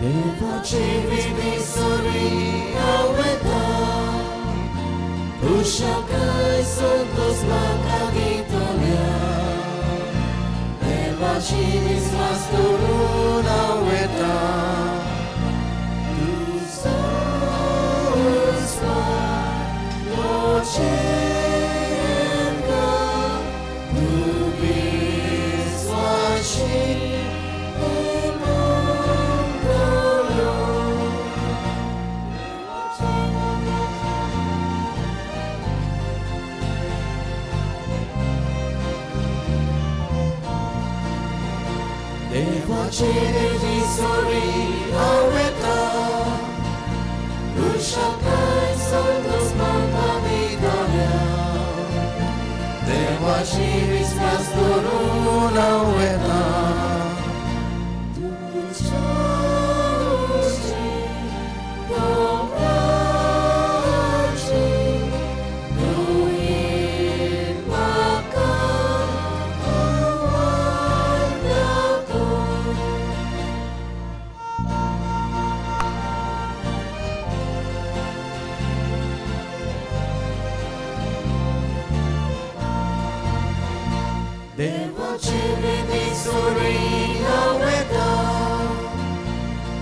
देवाची विधी सोरी आवता तुझ्या काय संतोष म्हाका दितल्या देवाची विश्वास करून आवता तुझो मोचेंका तू विश्वासी देवाची विधी सोरी आवता तुझ्या काय संतोष म्हाका दितल्या देवाची विश्वास करून आवता तुझ्या दोंगराची दोयेन म्हाका देवाची विधी सोरी आवता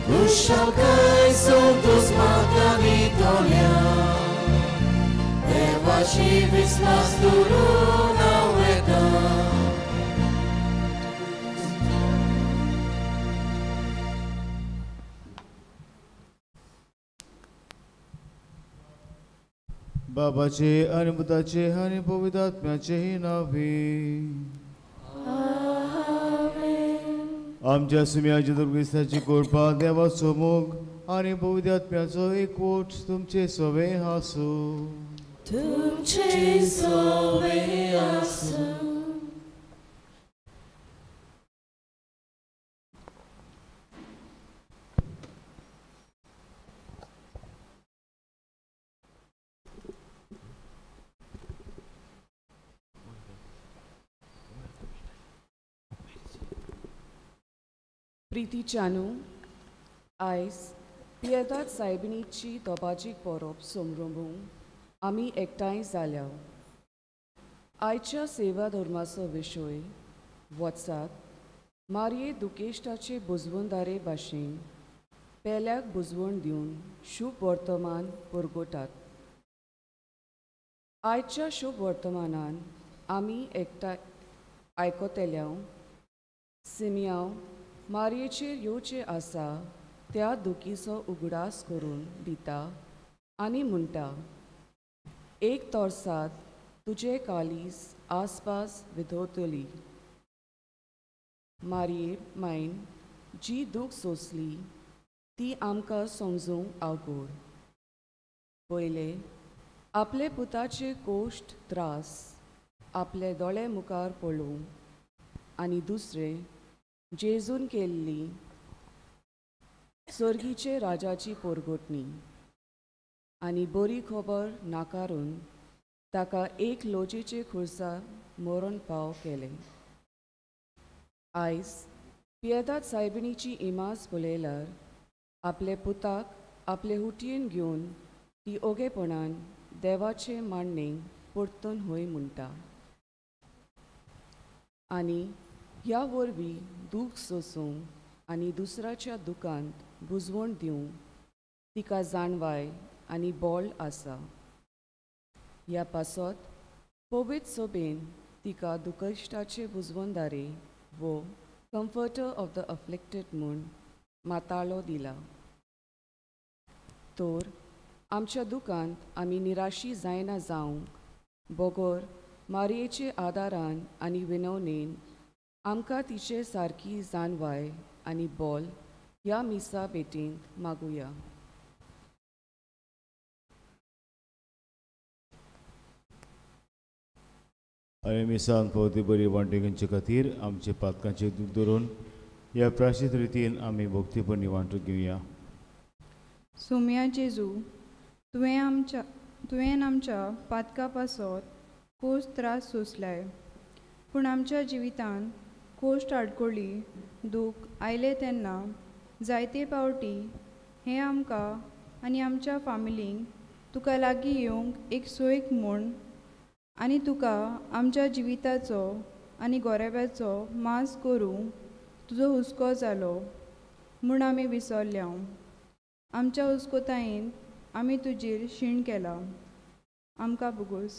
तुझ्या काय संतोष म्हाका दितल्या देवाची विश्वास करून आवता बाबाचे आणि पुताचे आणि पवित्र आत्म्याचेही नावे आमच्या सुम्याच्या दुर्गेसाची कोरपा देवाचो मोग आणि पवित्र आत्म्याचो एकवट तुमचे सवे आसो तुमचे सवे आसो प्रितीच्यानू आयज पियेदाद सायबिणीची तोबाजीक परब समरुंबूंक आमी एकठांय जाल्या आयच्या सेवा धर्माचो विशय वचात मारये दुकेश्टाचे बुजवणदारे भाशेन पेल्याक बुजवण दिवन शुभ वर्तमान पुरगटात आयच्या शुभ वर्तमानान आमी एकठांय आयकतल्या सिमियांव मारयेचेर येवचे आसा त्या दुखीचो उगडास करून दिता आनी म्हणटा एक तोर्सात तुजे कालीस आसपास विधवतली मारये मायन जी दूख सोंसली ती आमकां समजूंक आवगोड पयले आपले पुताचे कोश्ट त्रास आपले दोळे मुखार पळोवंक आनी दुसरे जेजून केल्ली सर्गीचे राजाची पोरगोटणी आनी बरी खबर नाकारून ताका एक लोचेचे खुर्सार मरण पाव केले आयज पियेदाद सायबिणीची इमास पळयल्यार आपले पुताक आपले हुटयेन घेवन ती ओगेपणान देवाचे मांडणेक परतून हय म्हणटा आनी ह्या वरवीं दूख सोसूंक आनी दुसऱ्याच्या दुखांत बुजवण दिवंक तिका जाणवाय आनी बोळ आसा ह्या पासत पवित्र सभेन तिका दुकश्टाचे बुजवणदारे वो कम्फर्टर ऑफ द अफ्लिक्टेड म्हूण माताळो दिला तर आमच्या दुखांत आमी निराशी जायना जावंक बोगोर मारयेचे आदारान आनी विनवणेन आमकां तिचे सारकी जाणवाय आनी बोल ह्या मिसा भेटेंत मागुया आनी मिसान पवती बरी वांटेकांचे खातीर आमचे पातकांचे दूख धरून ह्या प्राशीत रितीन आमी भक्तीपणी वांटून घेवया सोम्या जेजू तुवें आमच्या पातका पासत कोस त्रास सोंसलाय पूण आमच्या जिवितांत कोश्ट आडकोळी दूख आयले तेन्ना जायते पावटी हें आमकां आनी आमच्या फामिलींक तुका लागीं येवंक एक सोयीक म्हूण आनी तुका आमच्या जिविताचो आनी गोरेब्याचो माज करूंक तुजो हुस्को जालो म्हूण आमी विसरल्या. आमच्या हुस्कोतायेन आमी तुजेर शीण केला. आमकां बुगोस.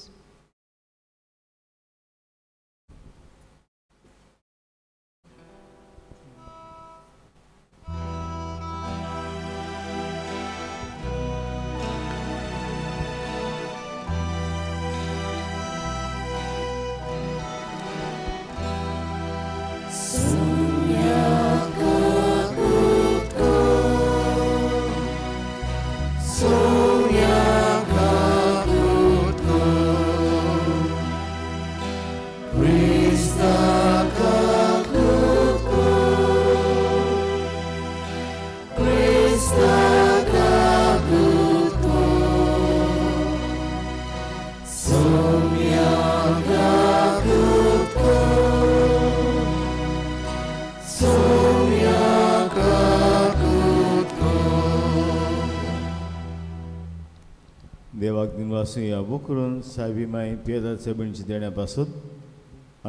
देवाक दिनवासू या करून साहेबी माय पेदा साहेबींची देण्यापासून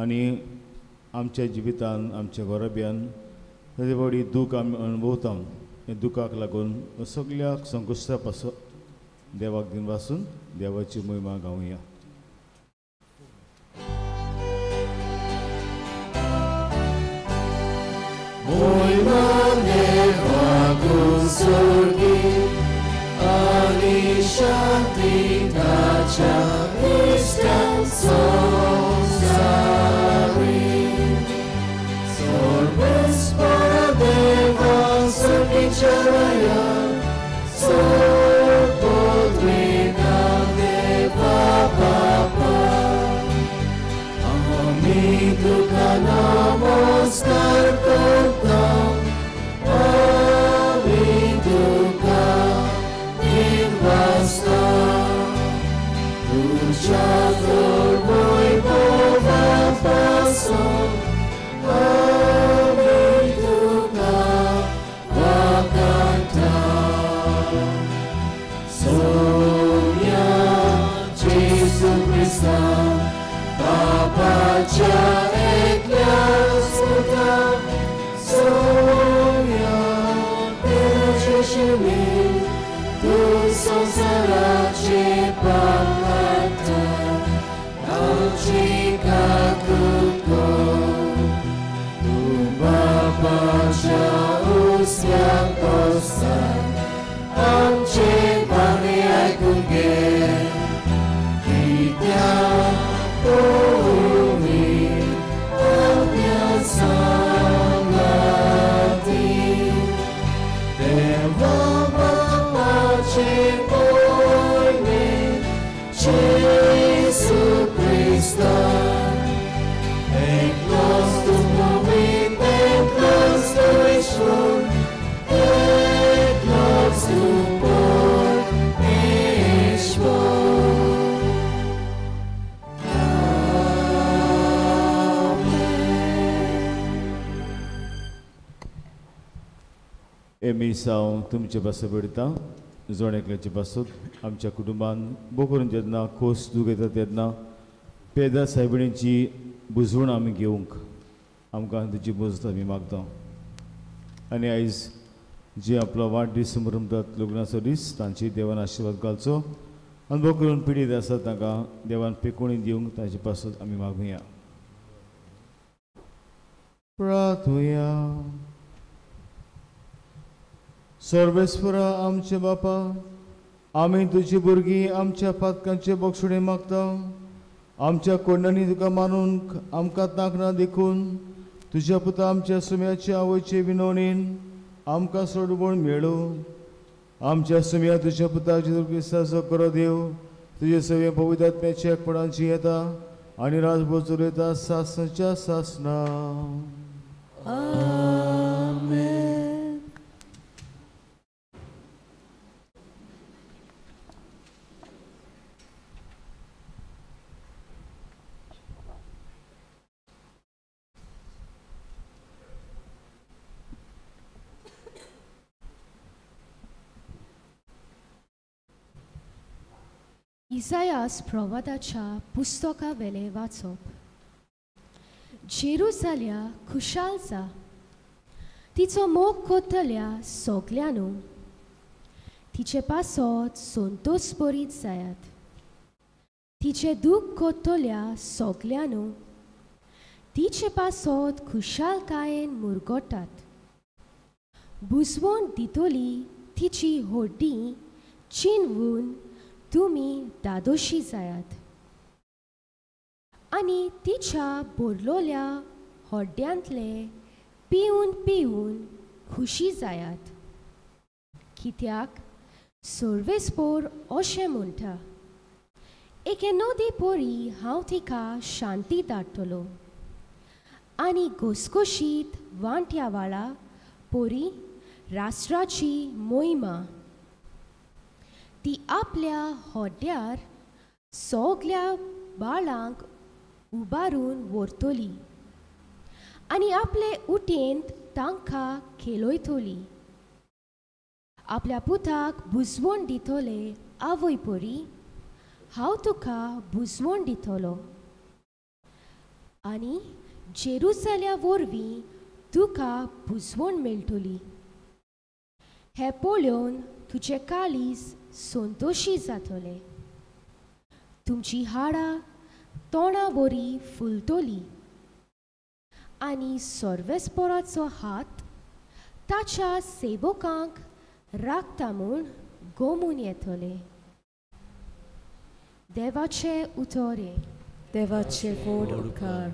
आनी आमच्या जिवितान आमच्या गोरब्यान ताजे व्हडी दूख आमी अणभवता. हे दुखाक लागून सगळ्याक संकुश्टा पासून देवाक दिनवासून देवाची महिमा गावया. Ani shanti dacha Christian sonsari Sorbes para deva sarnicharaya Sopodrina deva papa Ami duka namaskar kartam Ami duka Basta Tuja Lord Bova Paso Amituka Vakanta Sonia Jesu Christa Papa Cha Ekliasuta Sonia Perjeshimi Tu sonsarace pacata, auci cacutco, tu baba cha usiam costa, amce bani ai cunge, vitia umi, amia sangati, deva Jesu Christa, eklos tu movin, eklos tu ishun, eklos tu por ishun. एमिसांव तुमचे पासो पडटा जोण एकल्याचे पासून आमच्या कुटुंबान बो करून जेन्ना खोस दूख येता तेन्ना पेदा साहेबिणीची बुजवण आमी घेवंक आमकां तुजी मजत आमी मागता. आनी आयज जे आपलो वाडदीस मनयतात लग्नाचो दीस तांची देवान आशिर्वाद घालचो आनी बो करून पिडीत आसा तांकां देवान पेकोणी दिवंक ताचे पासून आमी मागुया. प्रार्थुया. सर्वेस्परा आमचे बापा, आमी तुजी भुरगीं आमच्या पातकांचे बक्षुणे मागता. आमच्या कोंडांनी तुका मानून आमकां तांकना देखून तुज्या पुता आमच्या सुम्याच्या आवयचे विनवणेन आमकां सोडवण मेळो. आमच्या सुम्या तुज्या पुताच्या दुर्गिसाचो करो देव तुजे सगळे पवित्र आत्म्याच्या एकपणाची येता आनी राजभर चलयता सासनाच्या सासना. इसायास प्रवादाच्या पुस्तका वेले वाचप. जेरुसाल्या खुशाल जा, तिचो मोग कोत्तल्या सोगल्यांू, तिचे पासत संतोष बरीत जायात. तिचे दूख कोत्तल्या सोगल्यांू, तिचे पासत खुशालकायेन मुरगोटात. बुजवण दितोली तिची होड्डी चिनवून तुमी दादोशी जायात. आनी तिच्या बोरलोल्या होड्ड्यांतले पिवन पिवन खुशी जायात. कित्याक सर्वेस्पोर अशें म्हणटा, एके नदी पोरी हांव तिका शांती धाडटलो, आनी घसघशीत वांट्या वाळा पोरी राष्ट्राची मोहिमा. ती आपल्या होड्ड्यार सोगल्या बाळांक उबारून व्हरतली आनी आपले उटेंत तांकां खेलयतली. आपल्या पुताक बुजवण दितले आवय पोरी, हांव तुका बुजवण दितलो, आनी जेरुसाल्या वरवीं तुका बुजवण मेळटली. हे पळोवन तुजे काळीज संतोशी जातले. तुमची हाडां तोंडा बरी फुलतली, आनी सर्वेस्पराचो हात ताच्या सेवकांक राखता म्हूण गोमून येतले. देवाचे उतोरे. देवाचे व्हड उपकार.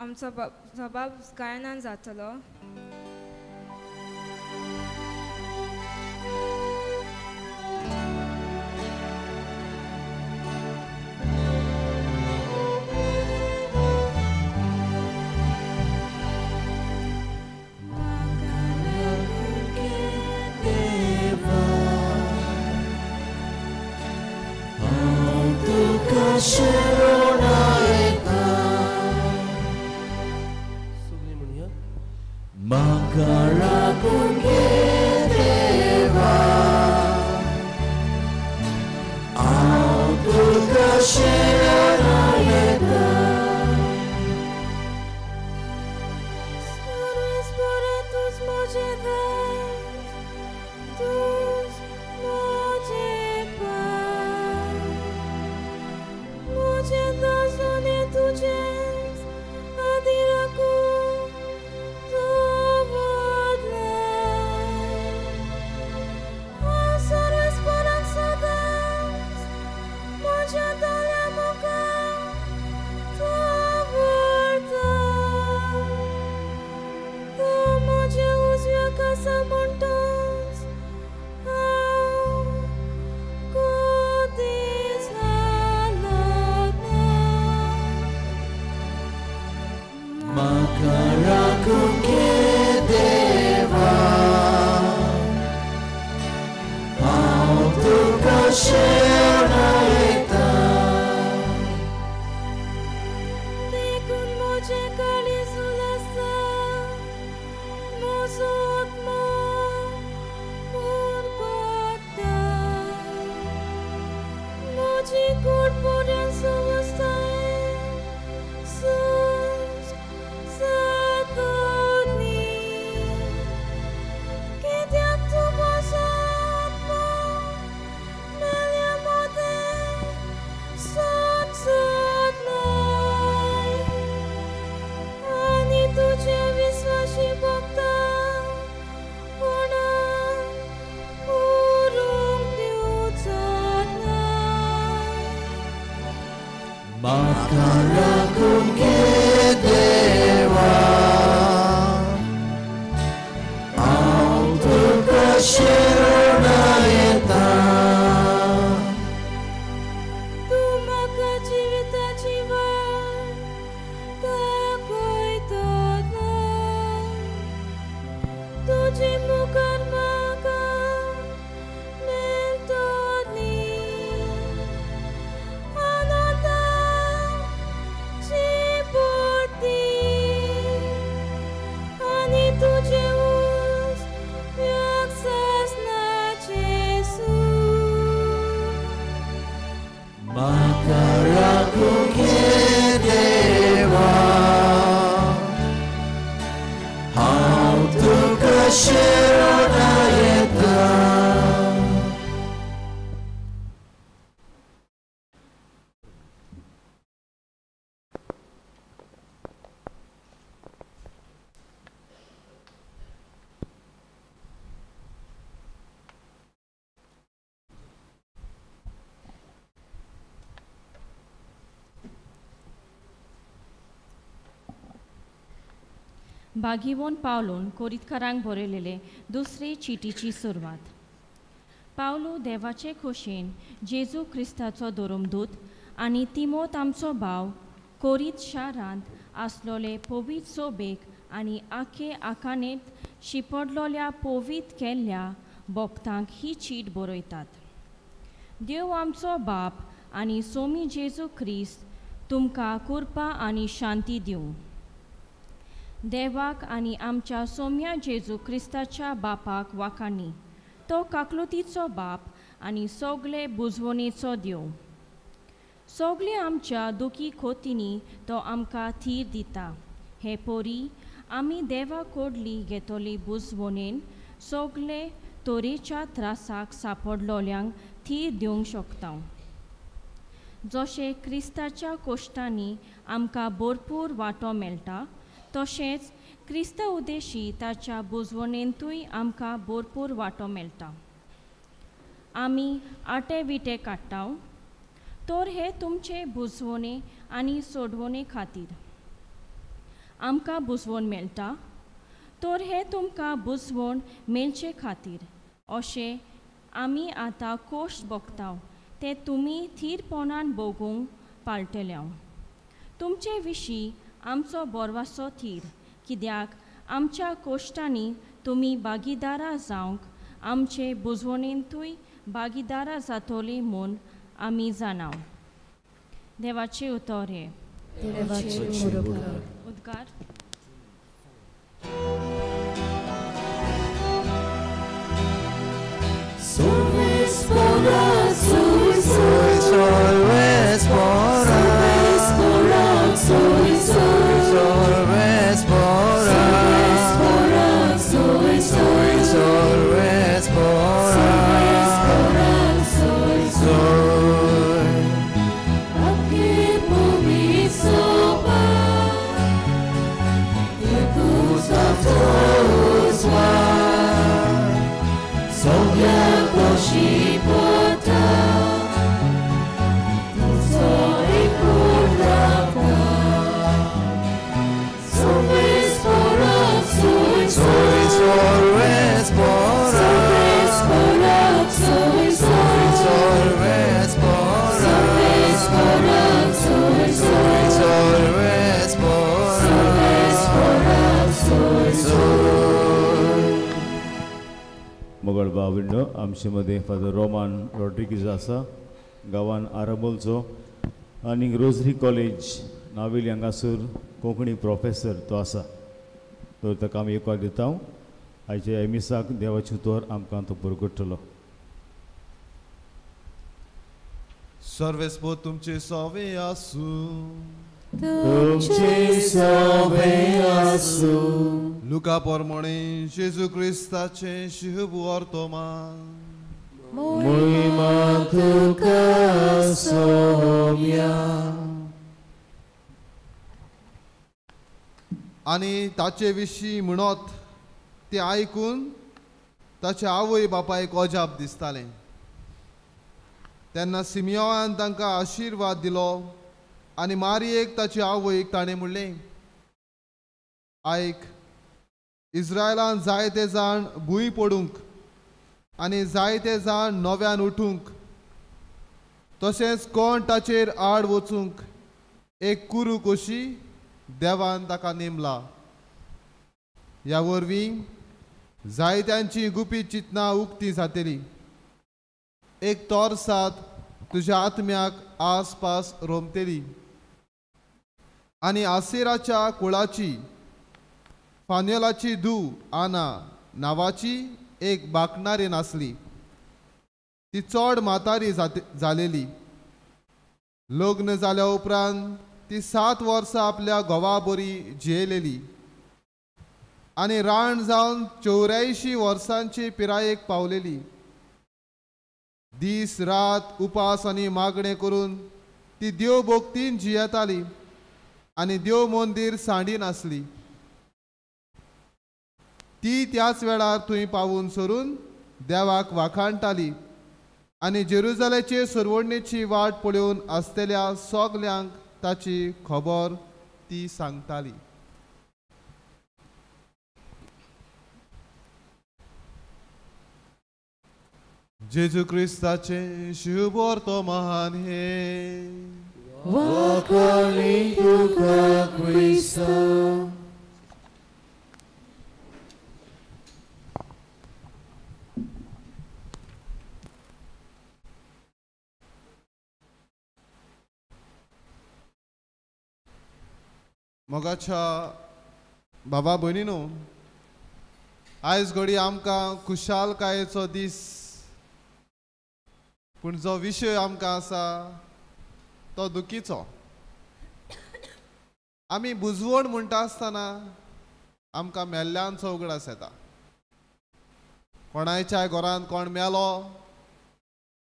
आमचो जबाब गायनान जातलो. Tu बागीवोन पावलून कोरीतकारांक बरयलेले दुसरे चिटीची सुरवात. पावलो देवाचे खोशेन जेजू क्रिस्ताचो धोरमदूत आनी तिमोत आमचो भाव कोरीत शारांत आसलोले पोवीत सोबेक आनी आखे आकानेत शिपडलोल्या पोवीत केल्ल्या भोगतांक ही चीट बरयतात. देव आमचो बाप आनी सोमी जेजू क्रिस्त तुमकां कृपा आनी शांती दिवं. देवाक आनी आमच्या सोम्या जेजू क्रिस्ताच्या बापाक वाखाणी, तो काकलुतीचो बाप आनी सोगले बुजवणेचो देव. सोगले आमच्या दुखी खोतींनी तो आमकां थीर दिता. हे पोरी आमी देवा कोडली घेतोली बुजवणेन सोगले तोरेच्या त्रासाक सापडलोल्यांक थीर दिवंक शकता. जशें क्रिस्ताच्या कोश्टांनी आमकां भरपूर वांटो मेळटा, तशेंच क्रिस्त उदेशी ताच्या बुजवणेंतूय आमकां भरपूर वांटो मेळटा. आमी आटे विटे काडटा, तर हे तुमचे बुजवणे आनी सोडवणे खातीर. आमकां बुजवण मेळटा, तर हे तुमकां बुजवण मेळचे खातीर. अशें आमी आतां कोश्ट भोगता ते तुमी थीरपणान भोगूंक पाळटल्या. तुमचे विशीं आमचो बोरवासो थीर, कित्याक आमच्या कोश्टांनी तुमी भागीदारां जावंक आमचे बुजवणेंतूय भागीदारां जातोली म्हूण आमी जाणाव. देवाचे उतर हे. उद्गार. मोगळ बाविंडो आमचे मध्ये फादर रोमान रॉड्रिगीज आसा, गांवान आराबोलचो, आनी रोजरी कॉलेज नावेली हांगासर कोंकणी प्रोफेसर तो आसा. तर ताका आमी येवपाक दिता. आयच्या एमिसाक देवाचे उतर आमकां तो परगट्टलो. सर्वेस्पो तुमचे सवे आसूं, तुमचे सवे आसूं. लुका पोरमोणे जेजू क्रिस्ताचे शुभ वर्तमान. मोहिमा तुका सोम्या. आनी ताचे विशीं म्हणत ते आयकून ताच्या आवय बापायक अजाप दिसतालें. तेन्ना सिमियोन तांकां आशिर्वाद दिलो आनी मारयेक ताचे आवयक ताणें म्हणलें, आयक, इस्रायलान जायते जाण भूंय पडूंक आनी जायते जाण नव्यान उठूंक, तशेंच कोण ताचेर आड वचूंक एक कुरू कशी देवान ताका नेमला. ह्या वरवीं जायत्यांची गुपीत चिंतनां उक्ती जातली. एक तोरसाद तुज्या आत्म्याक आसपास रोमतली. आनी आसेराच्या कुळाची फान्योलाची धूव आना नांवाची एक बाकणारी नासली. ती चड म्हातारी जालेली. लग्न जाल्या उपरांत ती 7 वर्सां आपल्या घोवा बरी जियेलेली आनी राण जावन 84 वर्सांची पिरायेक पावलेली. दीस रात उपास आनी मागणें करून ती देव भोक्तीन जियेताली आनी देव मंदीर सांडी नासली. ती त्याच वेळार थंय पावून सरून देवाक वाखाणटाली आनी जेरुजालेचे सरवडणेची वाट पळोवन आसतल्या सगल्यांक ताची खबर ती सांगताली. जेजू क्रिस्ताचे शुभ वर्तमान हे Wakali tuka Krista. मोगाच्या बाबा भयणीनो, आयज घडी आमकां खुशालकायेचो दीस, पूण जो विशय आमकां आसा तो दुखीचो. आमी बुजवण म्हणटा आसतना आमकां मेल्ल्यांचो उगडास येता. कोणाच्याय घरांत कोण मेलो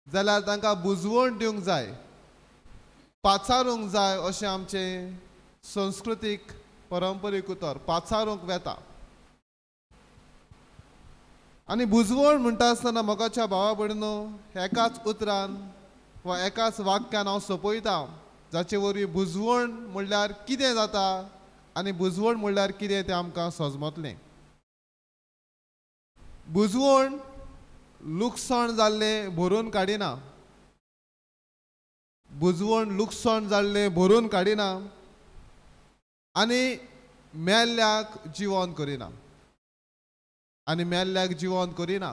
जाल्यार तांकां बुजवण दिवंक जाय, पाचारूंक जाय अशें आमचें संस्कृतीक परंपरीक उतर. पाचारूंक वेता. आनी बुजवण म्हणटा आसतना मोगाच्या भावा भयणीनो, एकाच उतरान वा एकाच वाक्यान हांव सोंपयता, जाचे वरवीं बुजवण म्हणल्यार कितें जाता आनी बुजवण म्हणल्यार कितें तें आमकां समजतलें. बुजवण लुकसाण जाल्लें भरून काडिना. बुजवण लुकसाण जाल्लें भरून काडिना आनी मेल्ल्याक जिवंत करिना. आनी मेल्ल्याक जिवंत करिना,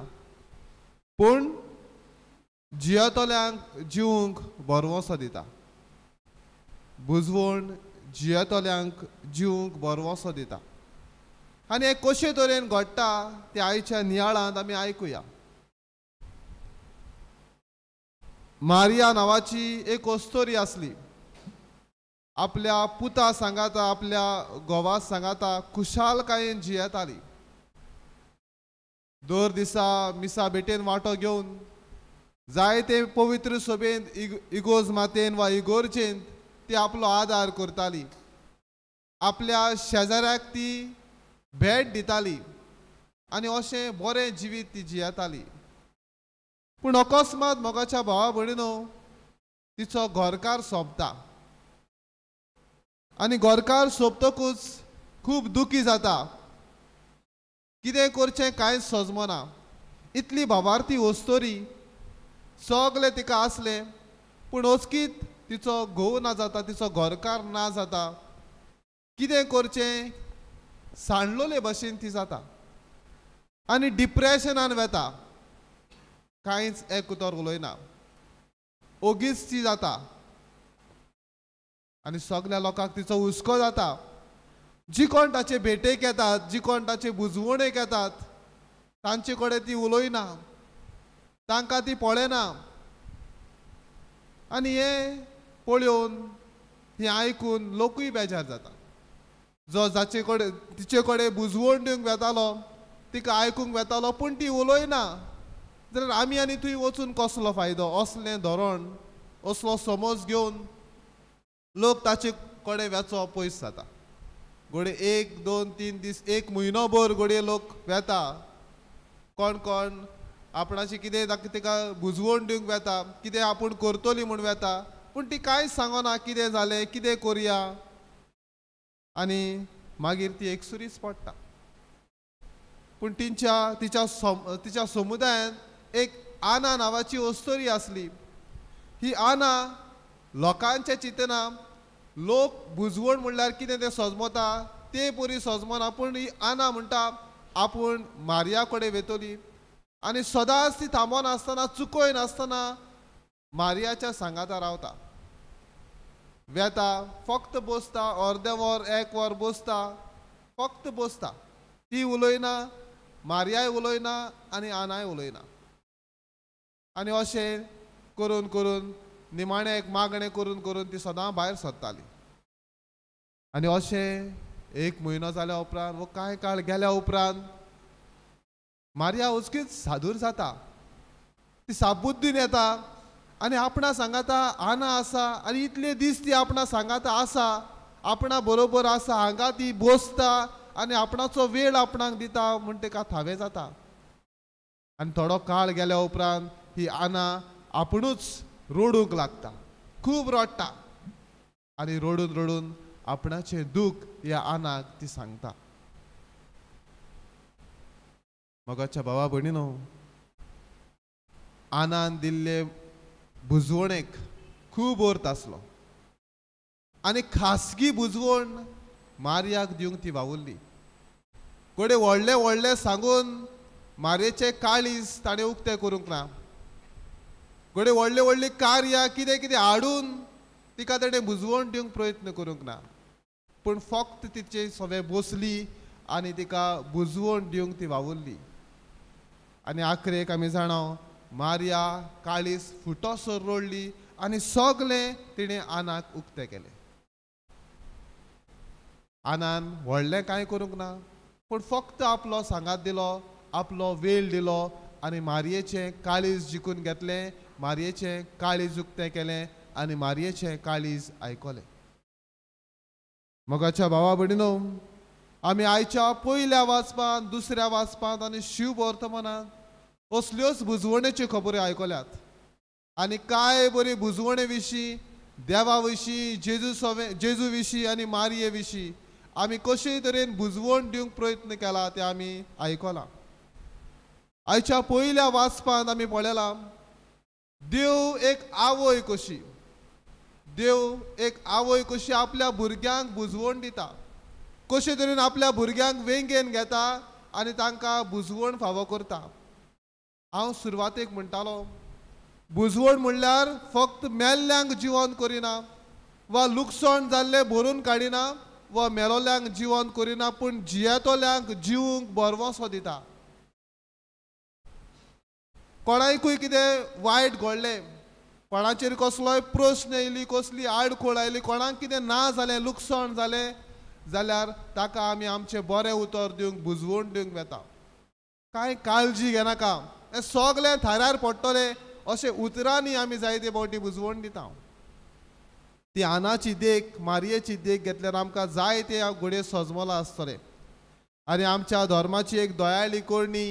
पूण जियेतल्यांक जिवंक बरवंसो दिता. बुजवण जियेतल्यांक जिवंक बरवंसो दिता. आनी हें कशे तरेन घडटा तें आयच्या नियाळांत आमी आयकुया. मारिया नांवाची एक अस्तोरी आसली. आपल्या पुता सांगाता, आपल्या घोवा सांगाता खुशालकायेन जियेताली. दर दिसा मिसा भेटेन वांटो घेवन जायते पवित्र सभेंत इगोज मातेन वा इगोर्जेंत ती आपलो आदार करताली. आपल्या शेजाऱ्याक ती भेट दिताली आनी अशें बरें जिवीत ती जियेताली. पूण अकस्मात मोगाच्या भावा भयणीनो, तिचो घरकार सोंपता. आनी घरकार सोंपतकूच खूब दुखी जाता. कितें करचें कांयच सजमना. इतली भावार्थी अस्तोरी, सगलें तिका आसलें, पूण अचकीत तिचो घोव ना जाता, तिचो घरकार ना जाता. कितें करचें सांडलोले भशेन ती जाता आनी डिप्रेशनान वेता. कांयच एक उतर उलयना. ओगीच ती जाता आनी सगल्या लोकांक तिचो हुस्को जाता. जी कोण ताचे भेटेक येतात, जी कोण ताचे बुजवणेक येतात, तांचे कडेन ती उलयना, तांकां ती पळयना. आनी हें पळोवन, हें आयकून लोकूय बेजार जाता. जो जाचे कडेन तिचे कडेन बुजवण दिवंक वेतालो, तिका आयकूंक वेतालो, पूण ती उलयना, जाल्यार आमी आनी थंय वचून कसलो फायदो. असलें धोरण, असलो समज घेवन लोक ताचे कडेन वेचो पयस जाता. घोडे 1, 2, 3 दीस, 1 म्हयनोभर घोडये लोक वेता. कोण कोण आपणाची कितें तिका बुजवण दिवंक वेता, कितें आपूण करतली म्हूण वेता, पूण ती कांयच सांगना कितें जालें, कितें करया. आनी मागीर ती एकसुरीच पडटा. पूण तिच्या समुदायान एक आना नांवाची अस्तोरी आसली. ही आना लोकांच्या चिंतना, लोक बुजवण म्हणल्यार कितें तें सजमता ते परी सजमना. पूण ही आना म्हणटा आपूण मारिया कडेन वेतली आनी सदांच ती थांबोन आसतना, चुकोय नासतना मारियाच्या सांगाता रावता. वेता, फक्त बसता, अर्दें वर 1 वर बसता, फक्त बसता. ती उलयना, मारियाय उलयना आनी आनाय उलयना. आनी अशें करून करून निमाणें एक मागणें करून करून ती सदां भायर सरताली. आनी अशें 1 म्हयनो जाल्या उपरांत वो कांय काळ गेल्या उपरांत मारिया उचकीच सादूर जाता. ती साबुद्दीन येता आनी आपणा सांगाता आना आसा आनी इतले दीस ती आपणा सांगाता आसा, आपणा बरोबर आसा, हांगा ती बसता आनी आपणाचो वेळ आपणाक दिता म्हूण ताका थावें जाता. आनी थोडो काळ गेल्या उपरांत ही आना आपुणूच रोडूंक लागता. खूब रडटा आनी रडून रडून आपणाचें दूख ह्या आनाक ती सांगता. मोगाच्या भावा भयणीनो, आनंद दिल्ले बुजवणेक खूब अर्थ आसलो आनी खासगी बुजवण मारयाक दिवंक ती वावुरली. कोडे व्हडले व्हडले सांगून मारयेचे काळीज ताणें उक्तें करूंक ना. कोडे व्हडली व्हडली कार्यां कितें कितें हाडून तिका ताणें बुजवण दिवंक प्रयत्न करूंक ना. पूण फक्त तिचे सवे बसली आनी तिका बुजवण दिवंक ती वावुरली. आनी आखरेक आमी जाणो मारिया काळीज फुटोसर रोडली आनी सगलें तिणें आनाक उक्तें केलें. आनान व्हडलें कांय करूंक ना पूण फक्त आपलो सांगात दिलो, आपलो वेळ दिलो आनी मारयेचें काळीज जिखून घेतलें, मारयेचें काळीज उक्तें केलें आनी मारयेचें काळीज आयकलें. मोगाच्या भावा भयणीनो, आमी आयच्या पयल्या वाचपांत, दुसऱ्या वाचपांत आनी शुभ वर्तमानांत असल्योच बुजवणेच्यो खबरी आयकल्यात. आनी कांय बरी बुजवणे विशीं, देवा विशीं, जेजू विशीं आनी मारये विशीं आमी कशे तरेन बुजवण दिवंक प्रयत्न केला तें आमी आयकलां. आयच्या पयल्या वाचपांत आमी पळयलां देव एक आवय कशी, देव एक आवय कशी आपल्या भुरग्यांक बुजवण दिता, कशे तरेन आपल्या भुरग्यांक वेंगेन घेता आनी तांकां बुजवण फावो करता. हांव सुरवातेक म्हणटालो बुजवण म्हणल्यार फक्त मेल्ल्यांक जिवंत करिना वा लुकसाण जाल्ले भरून काडिना वा मेलोल्यांक जिवंत करिना, पूण जियेतोल्यांक जिवंक बरवंसो दिता. कोणाकूय कितें वायट घडलें, कोणाचेर कसलोय प्रश्न येयली, कसली आडखोळ आयली, कोणाक कितें ना जालें, लुकसाण जालें जाल्यार ताका आमी आमचें बरें उतर दिवंक बुजवण दिवंक येता. कांय काळजी घेनाका, हें सगलें थाऱ्यार पडटलें अशें उतरांनी आमी जायते फावटी बुजवण दिता. ती आनाची देख, मारयेची देख घेतल्यार आमकां जाय ते घडये सजमलां आसतले. आनी आमच्या धर्माची एक दयाळी कोरणी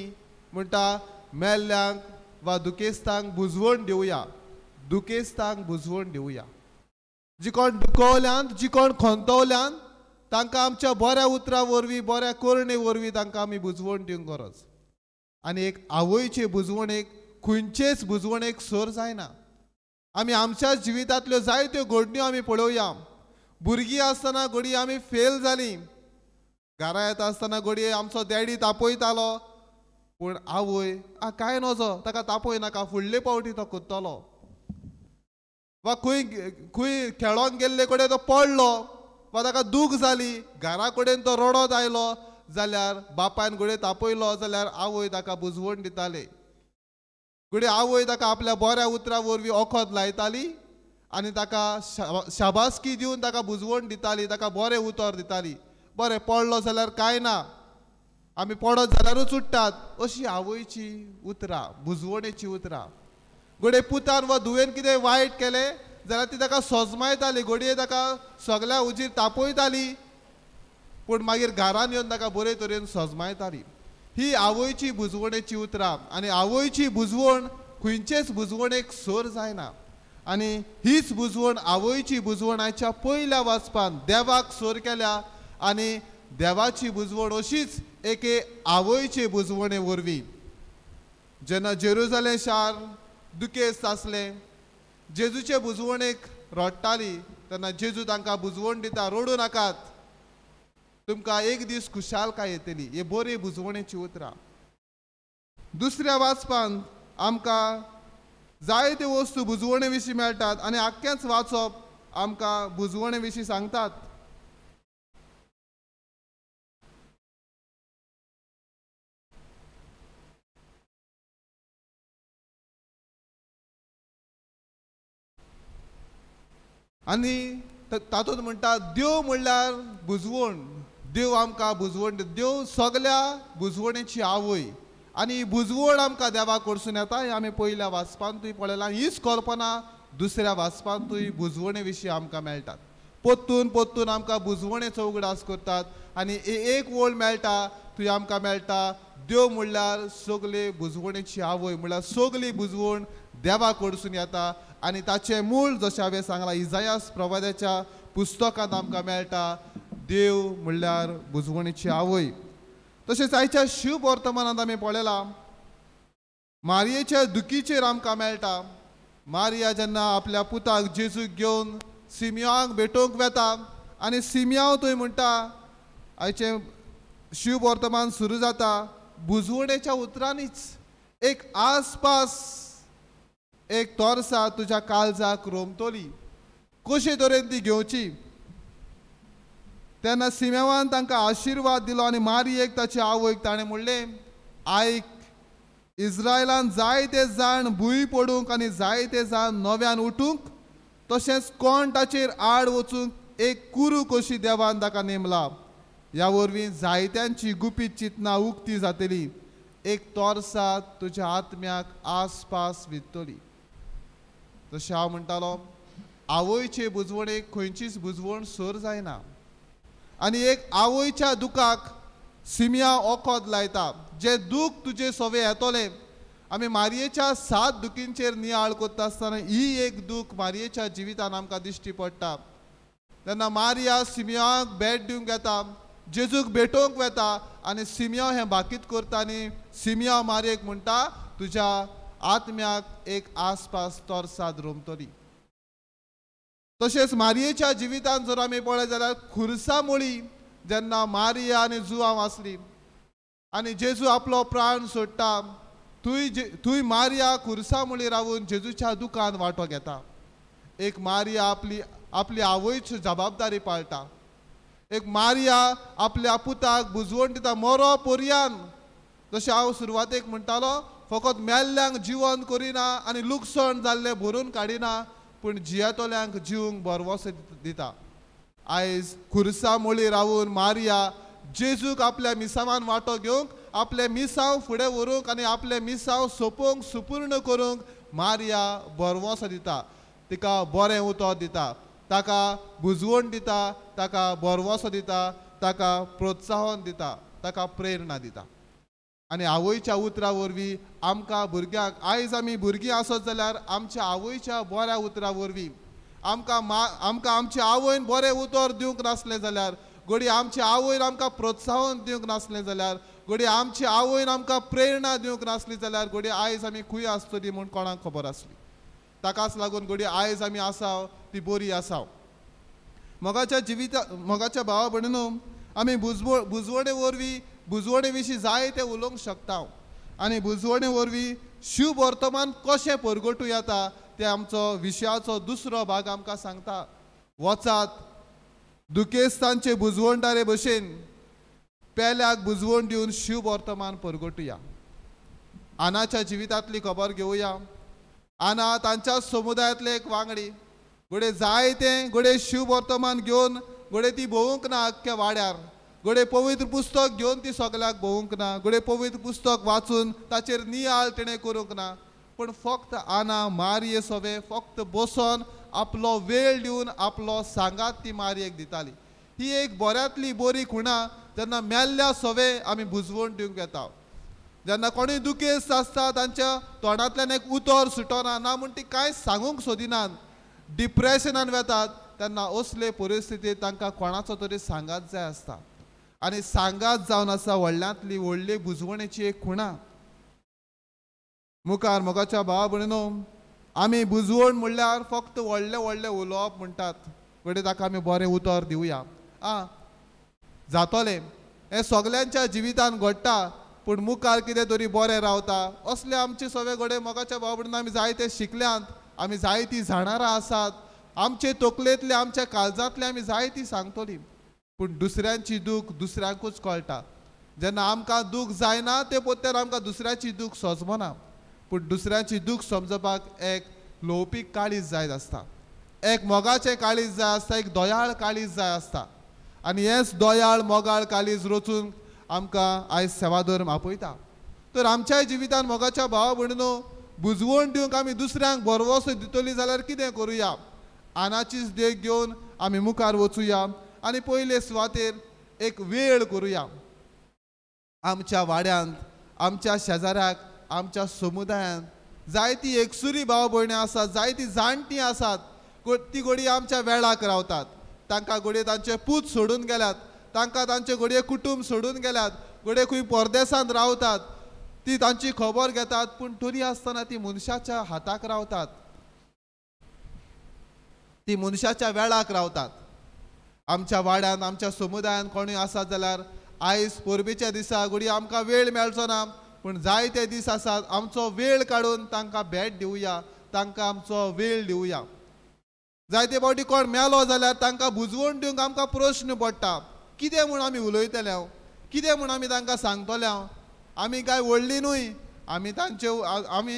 म्हणटा मेल्ल्यांक वा दुखेस्तांक बुजवण दिवया, दुखेस्तांक बुजवण दिवया. जी कोण दुखवल्यांत, जी कोण खंतवल्यांत तांकां आमच्या बऱ्या उतरां वरवीं, बऱ्या कोरणे वरवीं तांकां आमी बुजवण दिवंक गरज. आनी एक आवयचे बुजवणेक खंयचेच बुजवणेक सर जायना. आमी आमच्या जिवितांतल्यो जायत्यो घडण्यो आमी पळोवया. भुरगीं आसतना घडये आमी फेल जालीं, घरा येता आसतना घडये आमचो डॅडी तापयतालो पूण आवय कांय नजो, ताका तापय नाका, फुडले पावटी तो कोत्तलो. वा खंय खेळोंक गेल्ले कडेन तो पडलो वा ताका दूख जाली, घरा कडेन तो रडत आयलो जाल्यार बापायन घडये तापयलो जाल्यार आवय ताका बुजवण दिताले. घडये आवय ताका आपल्या बऱ्या उतरां वरवीं ओखद लायताली आनी ताका शाबासकी दिवन ताका बुजवण दिताली, ताका बरें उतर दिताली. बरें पडलो जाल्यार कांय ना, आमी पडत जाल्यारूच उठ्ठात, अशी आवयची उतरां, बुजवणेची उतरां. घडये पुतान वा धुवेन कितें वायट केलें जाल्यार ती ताका सोजमायताली, घडये ताका सगल्या उजीर तापयताली पूण मागीर घरान येवन ताका बरे तरेन सोजमायताली. ही आवयची बुजवणेची उतरां. आनी आवयची बुजवण खंयचेच बुजवणेक सर जायना. आनी हीच बुजवण, आवयची बुजवण आयच्या पयल्या वाचपान देवाक सर केल्या. आनी देवाची बुजवण अशीच एके आवयचे बुजवणे वरवीं. जेन्ना जेरुसलेम शार दुखेस्त आसलें, जेजूचे बुजवणेक रडटाली तेन्ना जेजू तांकां बुजवण दिता, रडू नाकात, तुमकां एक दीस खुशालकाय येतली. हे बरी बुजवणेची उतरां. दुसऱ्या वाचपान आमकां जायत्यो वस्तू बुजवणे विशीं मेळटात आनी आख्खेंच वाचप आमकां बुजवणे विशीं सांगतात. आनी तातूंत म्हणटा देव म्हणल्यार बुजवण. देव आमकां बुजवण दिता. देव सगल्या बुजवणेची आवय. आनी ही बुजवण आमकां देवा कडसून येता हें आमी पयल्या वाचपांतूय पळयलां. हीच कल्पना दुसऱ्या वाचपांतूय बुजवणे विशीं आमकां मेळटात. पोत्तून पोत्तून आमकां बुजवणेचो उगडास करतात. आनी एक वळ मेळटा थंय आमकां मेळटा देव म्हणल्यार सगले बुजवणेची आवय, म्हणल्यार सगली बुजवण देवा कडसून येता. आनी ताचें मूळ जशें हांवें सांगलां इजायास प्रवाद्याच्या पुस्तकांत आमकां मेळटा देव म्हणल्यार बुजवणेची आवय. तशेंच आयच्या शुभ वर्तमानांत आमी पळयलां मारयेच्या दुखीचेर आमकां मेळटा. मारिया जेन्ना आपल्या पुताक जेजूक घेवन सिमियांक भेटोवंक वेता आनी सिमियांव थंय म्हणटा, आयचें शिव वर्तमान सुरू जाता बुजवणेच्या उतरांनीच, एक आसपास एक तोरसा तुज्या काळजाक रोमतली, कशे तरेन ती घेवची. तेन्ना सिमेवान तांकां आशिर्वाद दिलो आनी मारयेक ताचे आवयक ताणें म्हणलें, आयक, इस्रायलान जायते जाण भुंय पडूंक आनी जायते जाण नव्यान उठूंक, तशेंच कोण ताचेर आड वचूंक एक कुरू कशी देवान ताका नेमला. ह्या वरवीं जायत्यांची गुपीत चिंतना उक्ती जातली. एक तोरसा तुज्या आत्म्याक आसपास वितली. तशें हांव म्हणटालो, आवयचे बुजवणेक खंयचीच बुजवण सर जायना. आनी एक आवयच्या दुखाक सिमिया ओकोद लायता. जे दूख तुजे सवे येतोले, आमी मारयेच्या 7 दुखींचेर नियाळ कोत्ता आसतना ही एक दूख मारयेच्या जिवितान आमकां दिश्टी पडटा. तेन्ना मारिया सिमियांक भेट दिवंक येता, जेजूक भेटोवंक वेता आनी सिमिया हें बाकीत करता आनी सिमिया मारयेक म्हणटा, तुज्या आत्म्याक एक आसपास तोरसाद रोमतली. तशेंच मारयेच्या जिवितान जर आमी पळयत जाल्यार खुर्सा मुळी जेन्ना मारिया आनी जुआंव आसली आनी जेजू आपलो प्राण सोडटा, थंय मारिया खुर्सा मुळी रावून जेजूच्या दुखान वांटो घेता. एक मारिया आपली आवयची जबाबदारी पाळटा. एक मारिया आपल्या पुताक बुजवण दिता मरो पर्यान. जशें हांव सुरवातेक म्हणटालो, फकत मेल्ल्यांक जिवंत करिना आनी लुकसण जाल्लें भरून काडिना, पूण जियेतोल्यांक जिवंक बरवसो दिता. आयज खुर्सा मुळी रावून मारिया जेजूक आपल्या मिसावान वांटो घेवंक, आपले मिसांव फुडें व्हरूंक आनी आपले मिसांव सोंपोवंक सुपूर्ण करूंक मारिया बरवसो दिता. तिका बरें उतर दिता, ताका बुजवण दिता, ताका बरवसो दिता, ताका प्रोत्साहन दिता, ताका प्रेरणा दिता. आनी आवयच्या उतरा वरवीं आमकां भुरग्यांक, आयज आमी भुरगीं आसत जाल्यार आमच्या आवयच्या बऱ्या उतरा वरवीं आमकां आमचे आवयन बरें उतर दिवंक नासलें जाल्यार, घडी आमच्या आवयन आमकां प्रोत्साहन दिवंक नासलें जाल्यार, घडी आमच्या आवयन आमकां प्रेरणा दिवंक नासली जाल्यार, घडी आयज आमी खंय आसतली म्हूण कोणाक खबर आसली. ताकाच लागून घडी आयज आमी आसाव ती बरी आसाव. मोगाच्या भावा भयणीनो, आमी बुजवणे वरवीं बुजवणे विशीं जायतें उलोवंक शकता आनी बुजवणे वरवीं शिव वर्तमान कशें परगटूं येता ते आमचो विशयाचो दुसरो भाग आमकां सांगता. वचात, दुखेस्तांचे बुजवणदारे भशेन पेल्याक बुजवण दिवन शिव वर्तमान परगटुया. आनाच्या जिवितांतली खबर घेवया. आना तांच्या समुदायांतले एक वांगडी. घोडे जायते घोडे शिव वर्तमान घेवन घोडे ती भोवूंक ना अख्ख्या वाड्यार. घोडे पवित्र पुस्तक घेवन ती सगल्याक भोवूंक ना. घोडे पवित्र पुस्तक वाचून ताचेर नियाळ तिणें करूंक ना. पूण फक्त आना मारये सवे फक्त बसोन आपलो वेळ दिवन आपलो सांगात ती मारयेक दिताली. ही एक बऱ्यांतली बरी खुणा. जेन्ना मेल्ल्या सवे आमी बुजवण दिवंक येता, जेन्ना कोणूय दुखेस्त आसता तांच्या तोंडांतल्यान एक उतर सुटना ना म्हूण ती कांयच सांगूंक सोदिनात, डिप्रेशनान वेतात, तेन्ना असले परिस्थितींत तांकां कोणाचो तरी सांगात जाय आसता. आनी सांगात जावन आसा व्हडल्यांतली व्हडली बुजवणेची एक खुणा. मुखार मोगाच्या भावा भयणीनो, आमी बुजवण म्हणल्यार फक्त व्हडलें व्हडलें उलोवप म्हणटात. घडये ताका आमी बरें उतर दिवया. जातोलें, हें सगल्यांच्या जिवितान घडटा, पूण मुखार कितें तरी बरें रावता. असले आमचे सगळे घडये मोगाच्या भावा भयणीनो आमी जायते शिकल्यांत, आमी जायतीं जाणारां आसात, आमचे तकलेंतले आमच्या काळजांतले आमी जायतीं सांगतलीं. पूण दुसऱ्यांची दूख दुसऱ्यांकूच कळटा. जेन्ना आमकां दूख जायना ते पोत्यार आमकां दुसऱ्याची दूख सोजमना. पूण दुसऱ्याची दूख समजपाक एक लौपीक काळीज जाय आसता, एक मोगाचें काळीज जाय आसता, एक दोयाळ काळीज जाय आसता. आनी हेंच दोयाळ मोगाळ काळीज रचून आमकां आयज सेवाधर्म आपयता. तर आमच्याय जिवितान मोगाच्या भावा भयणीनो, बुजवण दिवंक आमी दुसऱ्यांक बरवसो दितली जाल्यार कितें करुया? आनाचीच देख घेवन आमी मुखार वचुया आनी पयले सुवातेर एक वेळ करुया. आमच्या वाड्यांत, आमच्या शेजाऱ्याक, आमच्या समुदायांत जायतीं एकसुरी भाव भयणी आसात, जायतीं जाणटीं आसात. ती घोडी आमच्या वेळाक रावतात. तांकां घोडये तांचे पूत सोडून गेल्यात, तांकां तांचे घोडये कुटूंब सोडून गेल्यात, घोडये खंय परदेसांत रावतात. ती तांची खबर घेतात, पूण तरी आसतना ती मनशाच्या हाताक रावतात, ती मनशाच्या वेळाक रावतात. आमच्या वाड्यान आमच्या समुदायान कोणूय आसात जाल्यार आयज परबेच्या दिसा घडी आमकां वेळ मेळचो ना, पूण जायते दीस आसात आमचो वेळ काडून तांकां भेट दिवया, तांकां आमचो वेळ दिवया. जायते फावटी कोण मेलो जाल्यार तांकां बुजवण दिवंक आमकां प्रश्न पडटा, कितें म्हूण आमी उलयतले, कितें म्हूण आमी तांकां सांगतले, आमी काय व्हडली न्हय, आमी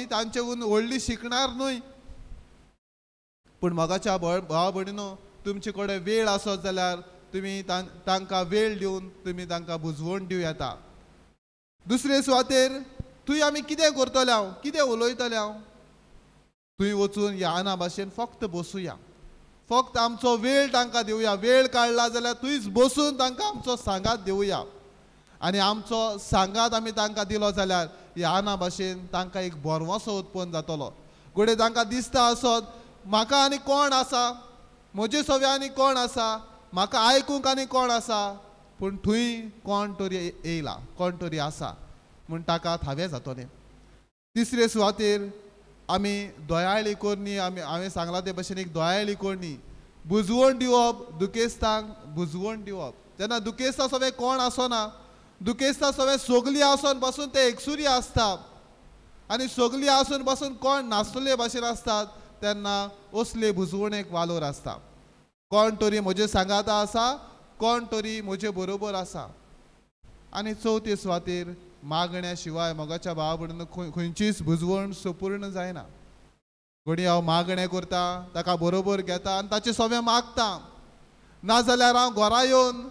तांचेहून व्हडली शिकणार न्हय. पूण मोगाच्या भावा भयणीनो, तुमचे कडेन वेळ आसत जाल्यार तुमी तांकां वेळ दिवन तुमी तांकां बुजवण दिवं येता. दुसरे सुवातेर थंय आमी कितें करतले, कितें उलयतले, थंय वचून ह्या आना भाशेन फक्त बसूया, फक्त आमचो वेळ तांकां दिवया. वेळ काडला जाल्यार थंयच बसून तांकां आमचो सांगात दिवया. आनी आमचो सांगात आमी तांकां दिलो जाल्यार ह्या आना भाशेन तांकां एक बोरवोसो उत्पन्न जातलो. घडये तांकां दिसता आसत, म्हाका आनी कोण आसा, म्हजे सवे आनी कोण आसा, म्हाका आयकूंक आनी कोण आसा, पूण थंय कोण तरी येयला, कोण तरी आसा म्हूण ताका थावें जातलें. तिसरे सुवातेर आमी दोयाळी कोरणी, हांवें सांगलां ते भशेन एक दोयाळी कोरणी, बुजवण दिवप, दुखेस्तांक बुजवण दिवप. जेन्ना दुखेस्ता सवे कोण आसना, दुखेस्ता सवे सगलीं आसून बसून ते एकसुरी आसता आनी सगलीं आसून बसून कोण नासलेले भाशेन आसतात, तेन्ना असले बुजवणेक वालोर आसता. कोण तरी म्हजे सांगाता आसा, कोण तरी म्हजे बरोबर आसा. आनी चवथे सुवातेर मागण्या शिवाय मोगाच्या भावा भयणीनो खंयचीच बुजवण संपूर्ण जायना. घडी हांव मागणें करता, ताका बरोबर घेता आनी ताचे सवें मागता, नाजाल्यार हांव घरा येवन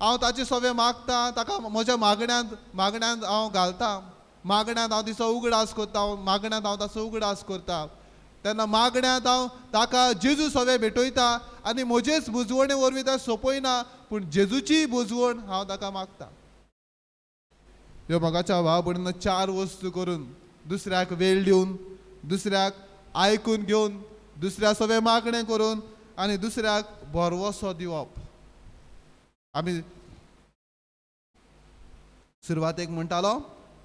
हांव ताचे सवें मागता, ताका म्हज्या मागण्यांत हांव घालता, मागण्यांत हांव तिचो उगडास करता, मागण्यांत हांव ताचो उगडास करता. तेन्ना मागण्यांत हांव ताका जेजू सवें भेटयता आनी म्हजेच बुजवणे वरवीं तें सोंपयना, पूण जेजूची बुजवण हांव ताका मागता. ह्यो मोगाच्या भावा भयणीनो 4 वस्तू करून, दुसऱ्याक वेळ दिवन, दुसऱ्याक आयकून घेवन, दुसऱ्या सवें मागणें करून आनी दुसऱ्याक बोरवोसो दिवप. आमी सुरवातेक म्हणटालो,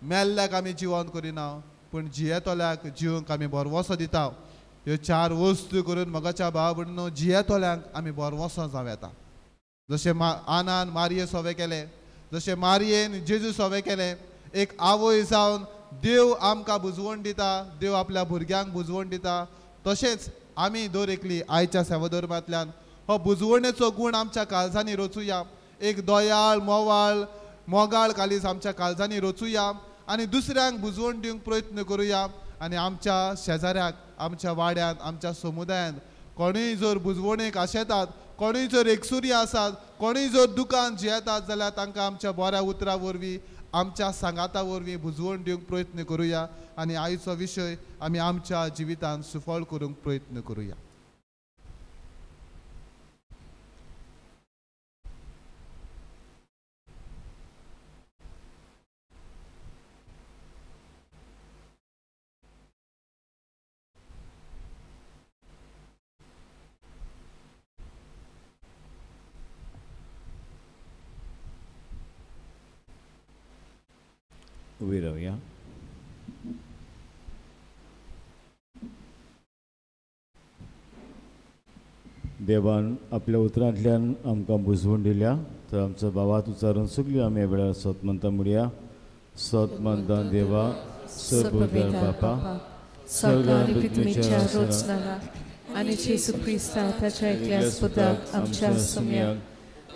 मेल्ल्याक आमी जिवंत करिना, पूण जियेतोल्याक जिवंक आमी बोरवोसो दिता. ह्यो 4 वस्तू करून मोगाच्या भावा भयणीनो जियेतोल्यांक आमी बोरवोसो जावं येता. जशें आनान मारये सवें केलें, जशें मारयेन जेजू सवें केलें, एक आवय जावन देव आमकां बुजवण दिता, देव आपल्या भुरग्यांक बुजवण दिता, तशेंच आमी दर एकली आयच्या सेवाधर्मांतल्यान हो बुजवणेचो गूण आमच्या काळजांनी रचुया. एक दोयाळ मोगाळ कालीज आमच्या काळजांनी रचुया आनी दुसऱ्यांक बुजवण दिवंक प्रयत्न करुया. आनी आमच्या शेजाऱ्याक, आमच्या वाड्यांत, आमच्या समुदायांत कोणूय जर बुजवणेक आशेतात, कोणूय जर एकसुरी आसात, कोणूय जर दुकान जियेतात जाल्यार तांकां आमच्या बऱ्या उतरां वरवीं, आमच्या सांगाता वरवीं बुजवण दिवंक प्रयत्न करुया. आनी आयचो विशय आमी आमच्या जिवितांत सुफळ करूंक प्रयत्न करुया. उबी रावया. देवान आपल्या उतरांतल्यान आमकां बुजवण दिल्या, तर आमचो भावात उच्चारून सगळीं आमी ह्या वेळार सत म्हणटा म्हणया. सत म्हणटा देवा, सर्वोदर बापा, स्वर्गां आनी पृथ्वीच्या रचणारा आनी जेजू क्रिस्ता ताच्या एकल्या पुताक आमच्या सुम्याक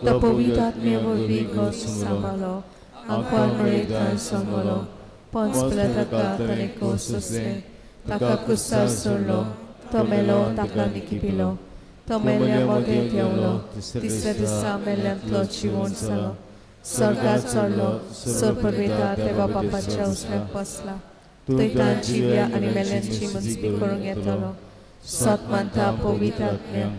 तो पवित्र आत्मे वरवीं घोर सांबाळलो, आंकवार मळयतार सांबाळलो, पोंच पिलाताका ताणें कोस सोंसलें, ताका क्रुसार सोडलो, तो मेलो, ताका निखिपिलो, तो मेल्ल्या मोगें देंवलो, तिसऱ्या दिसा मेल्ल्यांतलो जिवंत जालो, स्वर्गांत चडलो, परबेतार देवा बापाच्या उजव्याक बसला, थंय तांण जिव्या आनी मेल्ल्यांची मनसबी करूंक येतलो. सत मानता पवित्र आत्म्याक,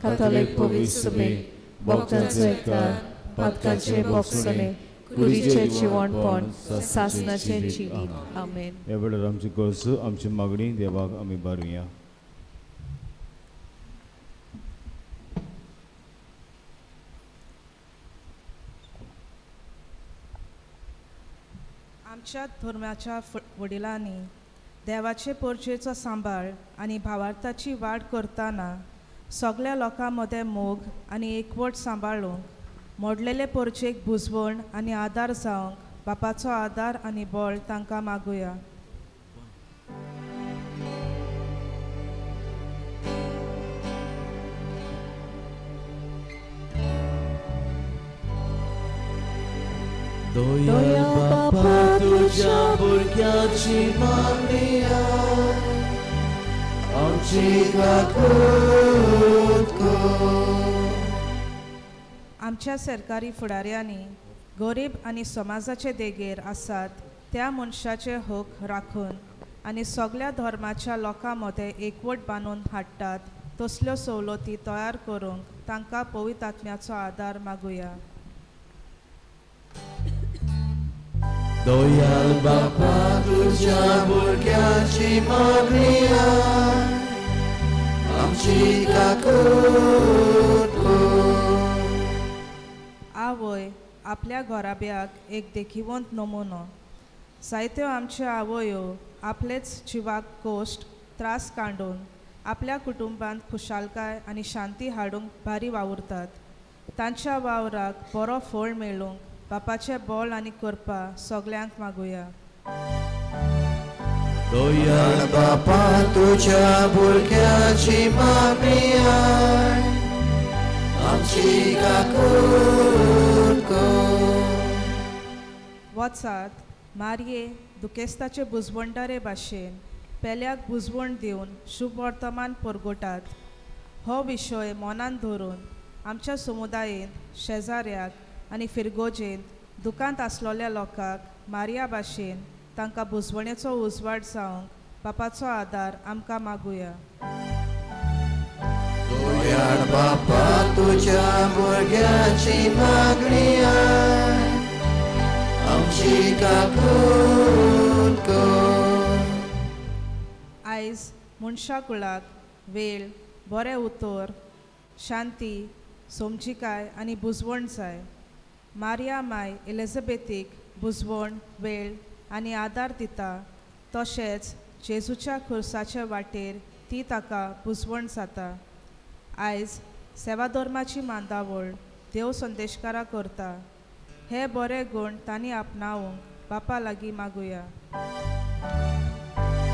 कातोलीक पवित्र सभेक, भक्तांचो एकठांय, पातकांचे भोगसणे, कुडीचें जिवणपण, सासणाचें जिवीत. आमेन. ह्या वेळार आमची गरजो, आमची मागणी देवाक आमी बारुया. आमच्या धर्माच्या वडिलांनी देवाचे पोरचेचो सांबाळ आनी भावार्थाची वाड करतना सगळ्या लोकां मदें मोग आनी एकवट सांबाळूंक मोडलेले पोरचेक बुजवण आनी आदार जावंक बापाचो आदार आनी बळ तांकां मागुया. Doya Baba तुझ्या भुरग्याची मागणी आमची काकूट कर. आमच्या सरकारी फुडाऱ्यांनी गरीब आनी समाजाचे देगेर आसात त्या मनशाचे हक राखून आनी सगळ्या धर्माच्या लोकां मदें एकवट बांदून हाडटात तसल्यो सवलती तयार करूंक तांकां पवित्र आत्म्याचो आदार मागुया. दोयाल बापा तुझ्या भुरग्याची मागणी आमची काकूट कर. आवय आपल्या घोराब्याक एक देखीवंत नमुनो. जायत्यो आमच्यो आवयो आपलेच जिवाक कोश्ट त्रास काडून आपल्या कुटुंबांत खुशालकाय आनी शांती हाडूंक भारी वावुरतात. तांच्या वावराक बरो फळ मेळूंक बापाचे बळ आनी कृपा सगळ्यांक मागुया. दोयाल बापा तुझ्या भुरग्याची मागणी आमची काकूट कर. वचात मारये दुखेस्ताचे बुजवंडारे भाशेन पेल्याक बुजवण दिवन शुभ वर्तमान परगटात. हो विशय मनान धरून आमच्या समुदायेंत शेजाऱ्याक आनी फिरगोजेंत दुकांत आसलोल्या लोकांक मारया भाशेन तांकां बुजवणेचो उजवाड जावंक बापाचो आदार आमकां मागुया. दोयाल बापा तुझ्या भुरग्याची मागणी आमची काकूट कर. आयज मनशा कुळाक वेळ बरें उतर शांती समजिकाय आनी बुजवण जाय. मारिया माय एलिझाबेथीक बुजवण वेळ आनी आदार दिता तशेंच जेजूच्या खुर्साचे वाटेर ती ताका बुजवण जाता. आयज सेवा धर्माची मांदावळ देव संदेशकारा करता. हे बरे गूण तांणी आपणावंक बापा लागीं मागुया.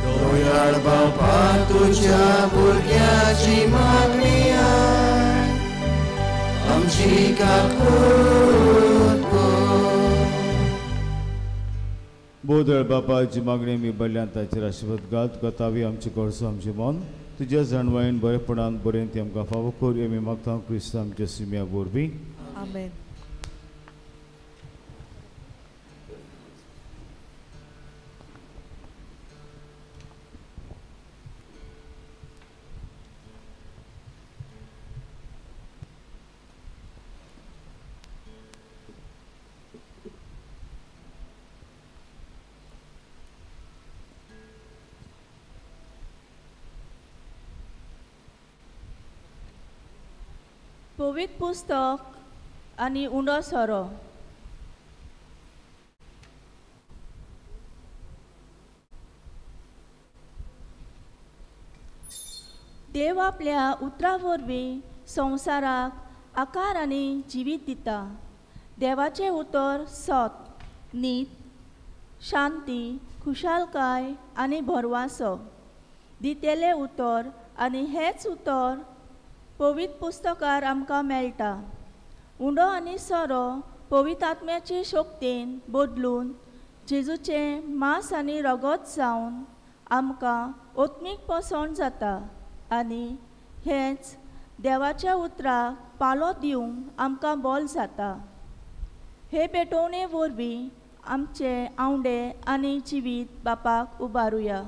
दोयाल बापा तुझ्या भुरग्याची मागणी आमची काकूट कर. बोदळ बापाची मागणी मी बल्ल्यान ताचेर आशिर्वाद घाल. तुका तावी आमचे कडसो आमचे मन तुज्या जाणवायेन बरेपणान बरें ती आमकां फावो कर. आमी मागता क्रिस्त आमच्या सिम्या वरवीं. आमेन. पवित्र पुस्तक आनी उंडो सोरो. देव आपल्या उतरा वरवीं संवसाराक आकार आनी जिवीत दिता. देवाचें उतर सत, नीत, शांती, खुशालकाय आनी भरवासो दितेलें उतर आनी हेच उतर पवित्र पुस्तकार आमकां मेळटा. उंडो आनी सोरो पवित्र आत्म्याचे शक्तीन बदलून जेजूचें मांस आनी रगत जावन आमकां ओत्मीक पसण जाता आनी हेंच देवाच्या उतराक पालो दिवंक आमकां बोल जाता. हे पेटोवणे वरवीं आमचे आवडे आनी जिवीत बापाक उबारुया.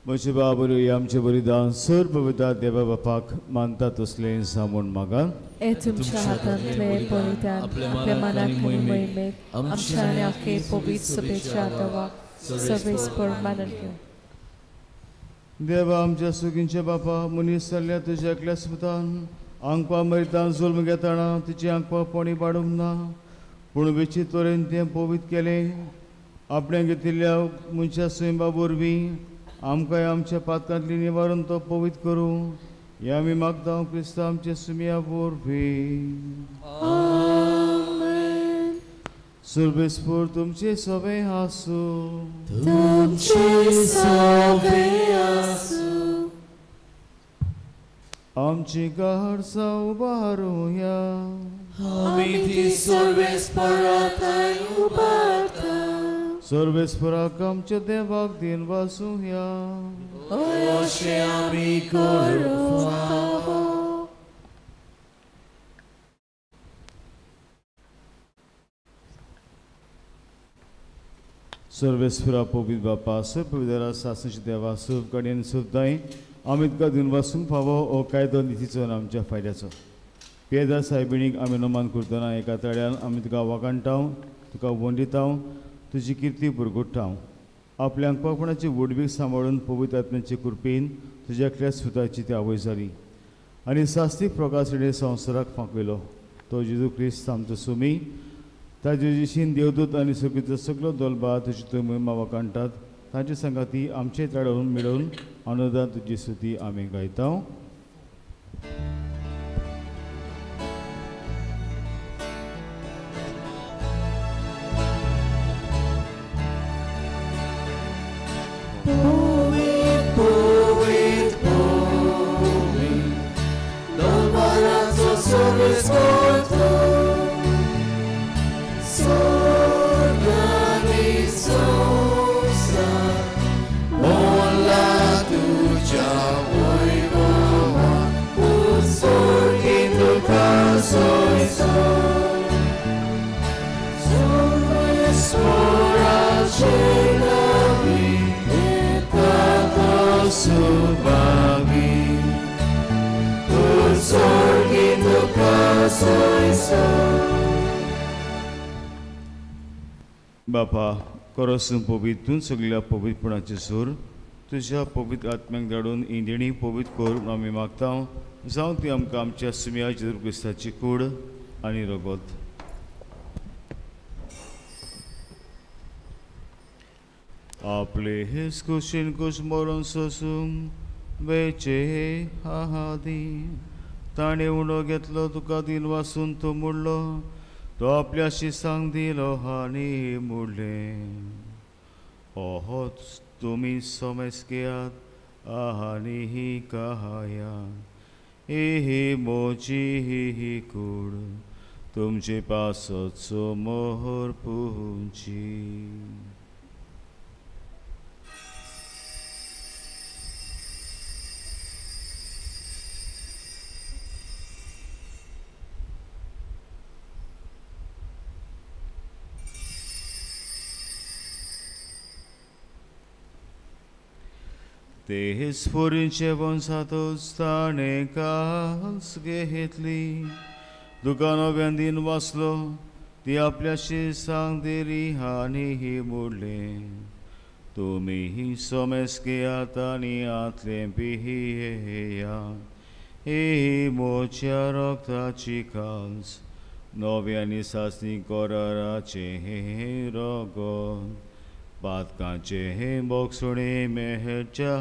म्हजे बाबरू आमचे बलिदान सर पवित्र देवा बापाक मानता तसले सामून मागा हे तुमच्या हातांतले बलिदान आपल्या मनाक आनी मोहिमेक आमच्या आनी आखे पवित्र सभेच्या आदाराक सर्वेस्पर मानून घेऊ. देवा आमच्या सुखींचे बापा मनीस जाल्ल्या तुज्या एकल्या सुतान आंकपा मरितान जुल्म घेताना तिची आंकपा पोणी पाडूंक ना पूण विचित तरेन तें पवित्र केलें. आपणे घेतिल्ल्या मनशा स्वयंबा वरवीं आमकां आमच्या पातकांतली निवारण तो पवित्र करूं हें आमी मागता क्रिस्ता आमचे सुमया वरवीं. सर्वेस्पर तुमचे सवे आसूं. आमची गाडसा उबारुया. सर्वेस्पराक आमच्या देवाक दिन वासुया. सर्वेस्परा पवित्र बापा पवित्र सासणची देवा सूप कडेन सुद्दां आमी तुका दिन वासूंक फावो हो कायदो नितीचो आनी आमच्या फायद्याचो. पेदा सायबिणीक आमी नोमान करतना एका तळ्यान आमी तुका वखणटाव तुका वंदिताव तुजी किर्ती पुरगुट्टाव. आपल्या अंकपापणाची वडवीक सांबाळून पवित्र आत्म्याचे कृपेन तुज्या एकल्या सुताची ती आवय जाली आनी सास्तीक प्रकाशणे संवसाराक फांकविलो. तो जेजू क्रिस्त आमचो सुमी ताजे जिशीन देवदूत आनी सगळीचो सगळो दोलबा तुजी थंय महिमा वखणटात. तांचे संगाती आमचे तळावून मेळून अनुदान तुजी स्तुती आमी गायता. बापा कोरोसून पवित्रून सगळ्या पवित्रपणाचे सूर तुझ्या पवित्र आत्म्याक धाडून इंदिणी पवित्र करून आमी मागता. जावं ती आमकां आमच्या सुमया जेजू क्रिस्ताची कूड आनी रगत. आपले हेस कुशीन कुश मरून सोसून वेचे हादी ताणें उणो घेतलो तुका दिन वासून तो मुडलो. तो आपल्याशी सांग दिलो आनी मुडलें. ओहोच तुमी सोमेस घेयात आनी ही कहायात. ही मोची ही कूड तुमचे पासोचो मोहर पुंची. ते स्फोरींचे वंसातूच ताणें कास घेतली. दुकान दिन वाचलो ती आपल्याशी सांग दिली आनी ही मोडलें. तुमी ही सोमेस घेयात आनी आतलें पियेया. ही मोच्या रक्ताची कास नव्यानी सासणी कोराराचे हे रगत. पातकांचे हे बोगसुणे मेहच्या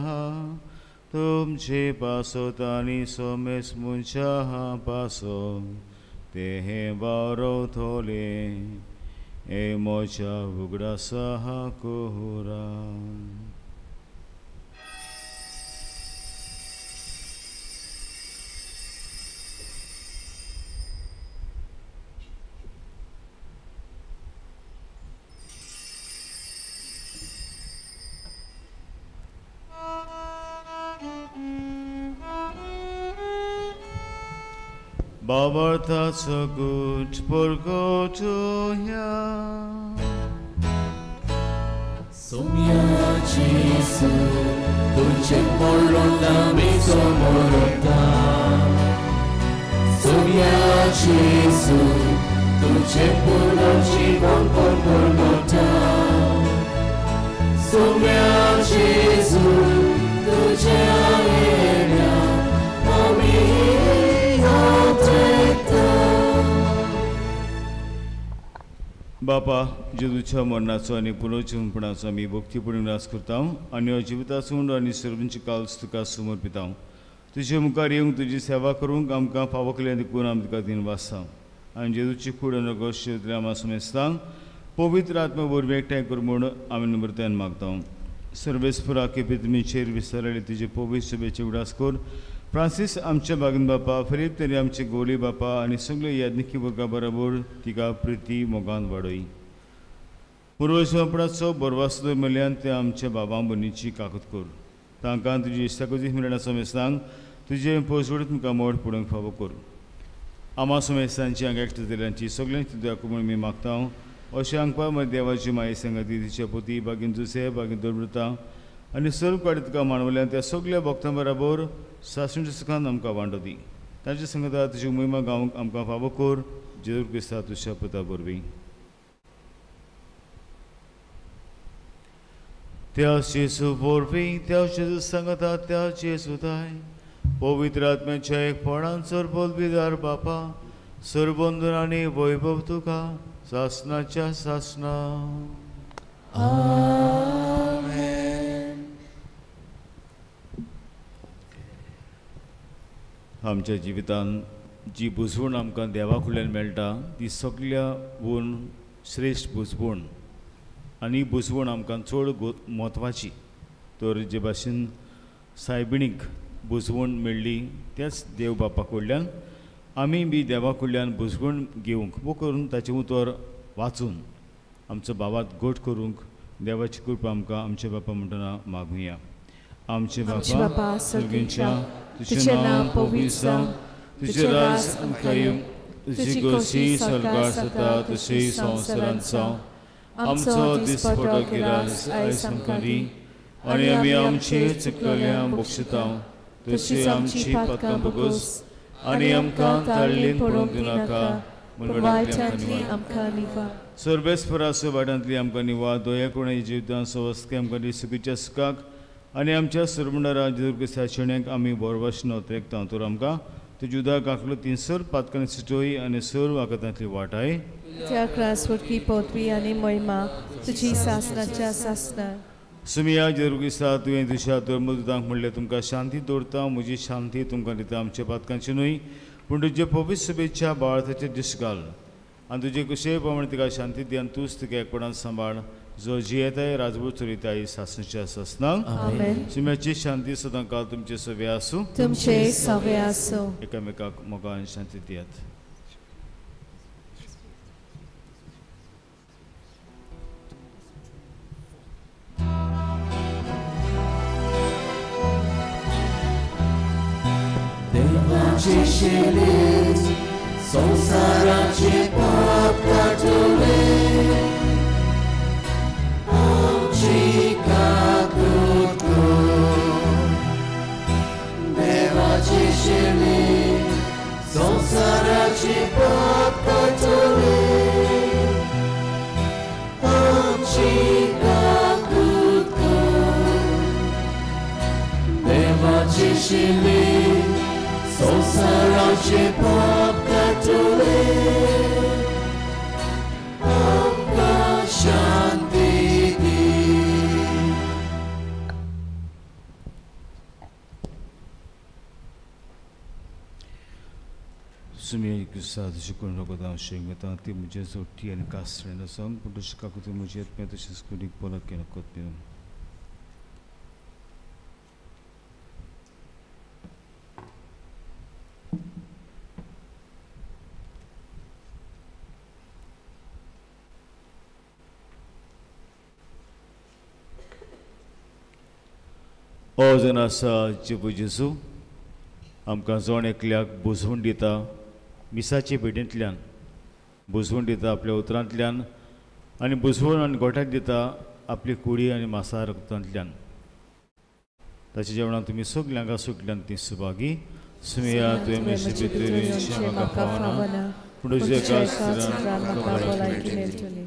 तुमचे पासोत आनी सोमेस मुनच्या पासोत ते हे वारो थोले ए मोच्या उगडासा कोरा. Babartaco gut porgotoja. Somiaci Gesù, dolce morronda mi somorota. Somiaci Gesù, dolce morronci bon morronda. Somiaci Gesù, dolce alegria, amina tretta. बापा जेजूच्या मरणाचो आनी पुनर्जीवनपणाचो आमी भक्तीपूर्ण नास करता आनी हो जिविताचो आनी सर्वांची काल तुका समर्पिता. तुजे मुखार येवंक तुजी सेवा करूंक आमकां फावो केलें देखून आमी तुका दिन वाचता आनी जेजूची कूड नगोश्य आमी समजता पवित्र आत्मा वरवीं एकठांय कर म्हूण आमी नम्रतायेन मागता. सर्वेस्परा केपी तुमीचेर विसरले तुजे पवित्र सभेचे उडास कर. फ्रांसीस आमच्या बागन बापा, फरीद तरी आमचे गोली बापा आनी सगळे याज्ञिकी वर्गा बरोबर तिका प्रिती मोगान वाडय. पुर्वजपणाचो बरवासो मेल्यान ते आमच्या बाबा बनीची काकूत कर. तांकां तुजी इश्टाकोजी मेळना समेस्तांक तुजे पोसवडीत तुमकां मोड पडोवंक फावो कर. आमा समेस्तांची हांगा एकठांय जाल्यांची सगळ्यांची तुज्या म्हूण मी मागता. अशें हांगपा म्हळ्यार देवाची माये संगती तिच्या पोती बागीन जुसे बागीन दवरता आनी सर्व काडी तुका मानवल्यान त्या सगळ्या भक्तां बरोबर सासणेच्या सुखान आमकां वांटो दी. तांच्या संगता तुजी महिमा गावंक आमकां फावो कर. जेजू क्रिस्ता तुज्या पुता वरवीं. त्या जेजू वरवीं त्या जेजू सांगता त्या जेजूताय पवित्र आत्म्याच्या एकपणान सरबोलविदार बापा सरबंधन आनी वैभव तुका सासणाच्या सासणा. आमच्या जिवितान जी बुजवण आमकां देवा कडल्यान मेळटा ती सगळ्याहून श्रेश्ठ बुजवण आनी बुजवण आमकां चड म्हत्वाची. तर जे भाशेन सायबिणीक बुजवण मेळ्ळी त्याच देव बापा कडल्यान आमी बी देवा कडल्यान बुजवण घेवंक वो करून ताचें उतर वाचून आमचो भावात गोठ करूंक देवाची कृपा आमकां आमच्या बापा म्हणटना मागुया. आमचे बापा सर्गींच्या तुझें नांव पवित्र जावं, तुजें राज आमकां येवं, तुजी खोशी स्वर्गार जाता तशी संवसारांत जावं. आमचो दिसपडो गिरास आयज आमकां दी आनी आमी आमची चुकलेल्यांक बक्षिता तशी आमची पातकां बगोस आनी आमकां ताळ्ळी पडोवंक दिनाका पूण वायटांतली आमकां निवार. सर्वेस्पराचो वायटांतली आमकां निवार. दोया कोणाची जिवितांत सवस्के आमकां दी सुखीच्या सुखाक आनी आमच्या सरमंडळा जेजू क्रिस्ताच्या आमी बरवाश नोतरेकता. तर आमकां तुज्या उदक आंखलो तीन सर पातकांनी सुटोय आनी सर वाकतांतली वाटाय. त्या क्रासवरकी पदवी आनी महिमा तुजी सासणाच्या सासणार. सुमिया जेजू क्रिस्ता तुवें तुज्या धर्मदुतांक म्हणलें तुमकां शांती दवरता, म्हजी शांती तुमकां दिता. आमच्या पातकांची न्हय पूण तुजे पवित्र सभेच्या बाळाचे दिश्ट घाल आनी तुजे कुशे प्रमाणे तिका शांती दी आनी तूंच तिका एकपणान सांबाळ. जो जियेताय राजभर चलयताय सासणेच्या सासणांक. सुम्याची शांती सदां काल तुमचे सवे आसूं. तुमचे सवे आसूं. एकामेकाक मोगान शांती दियात. देवाचे शेले संसाराचे पाप काटले आमची काकूत कर. देवाचे शेले संसाराचे पाप काटले आमची काकूत कर. देवाचे शेले संसाराचे पाप काटले आमकां शांती दी. सुमी क्रिस्ता तुजी कोण रगोदां शेंगता ती म्हजे जोडटी आनी कास्ट्रेन आसा पूण तशें काकूत म्हजी येतमें तशेंच कडी परत केलो कोत. ओ जन आसा जेबू जेजू आमकां जोण एकल्याक बुजवण दिता मिसाचे भेटेंतल्यान बुजवण दिता आपल्या उतरांतल्यान आनी बुजवण आनी गोठाक दिता आपली कुडी आनी मासा रक्तांतल्यान ताच्या जेवणाक तुमी सगल्यांक सुटल्यान ती सुभागी सुमिया तुवें मेशी भितर म्हाका पावना पूण तुजे म्हाका भलायकी मेळटली.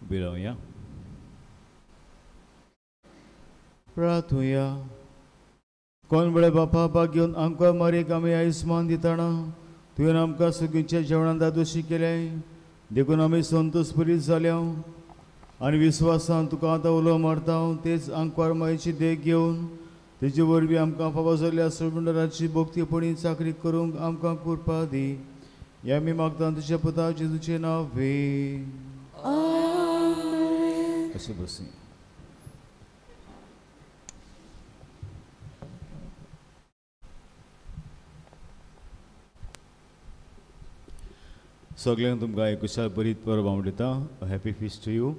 उबी रावया. प्रार्थुया. कोण बळे बापा पाक घेवन आमकां मारीक आमी आयुस्मान दिताना तुवें आमकां सुखीच्या जेवणान दादोशी केलें देखून आमी संतोश बरीच जाल्या आनी विस्वासान तुका आतां उलो मारता तेच आंकवार मायेची देख घेवन तेजे वरवीं आमकां फावो जाल्ल्या सुरमंडळाची भोक्तीपणी चाकरी करूंक आमकां कृपा दी. ह्या आमी मागता तुज्या पुता जेजूचें नांवे. अशें बसी. सगळ्यांक तुमकां एक कुशाल बरीत परब हांव दिता. Happy feast to you.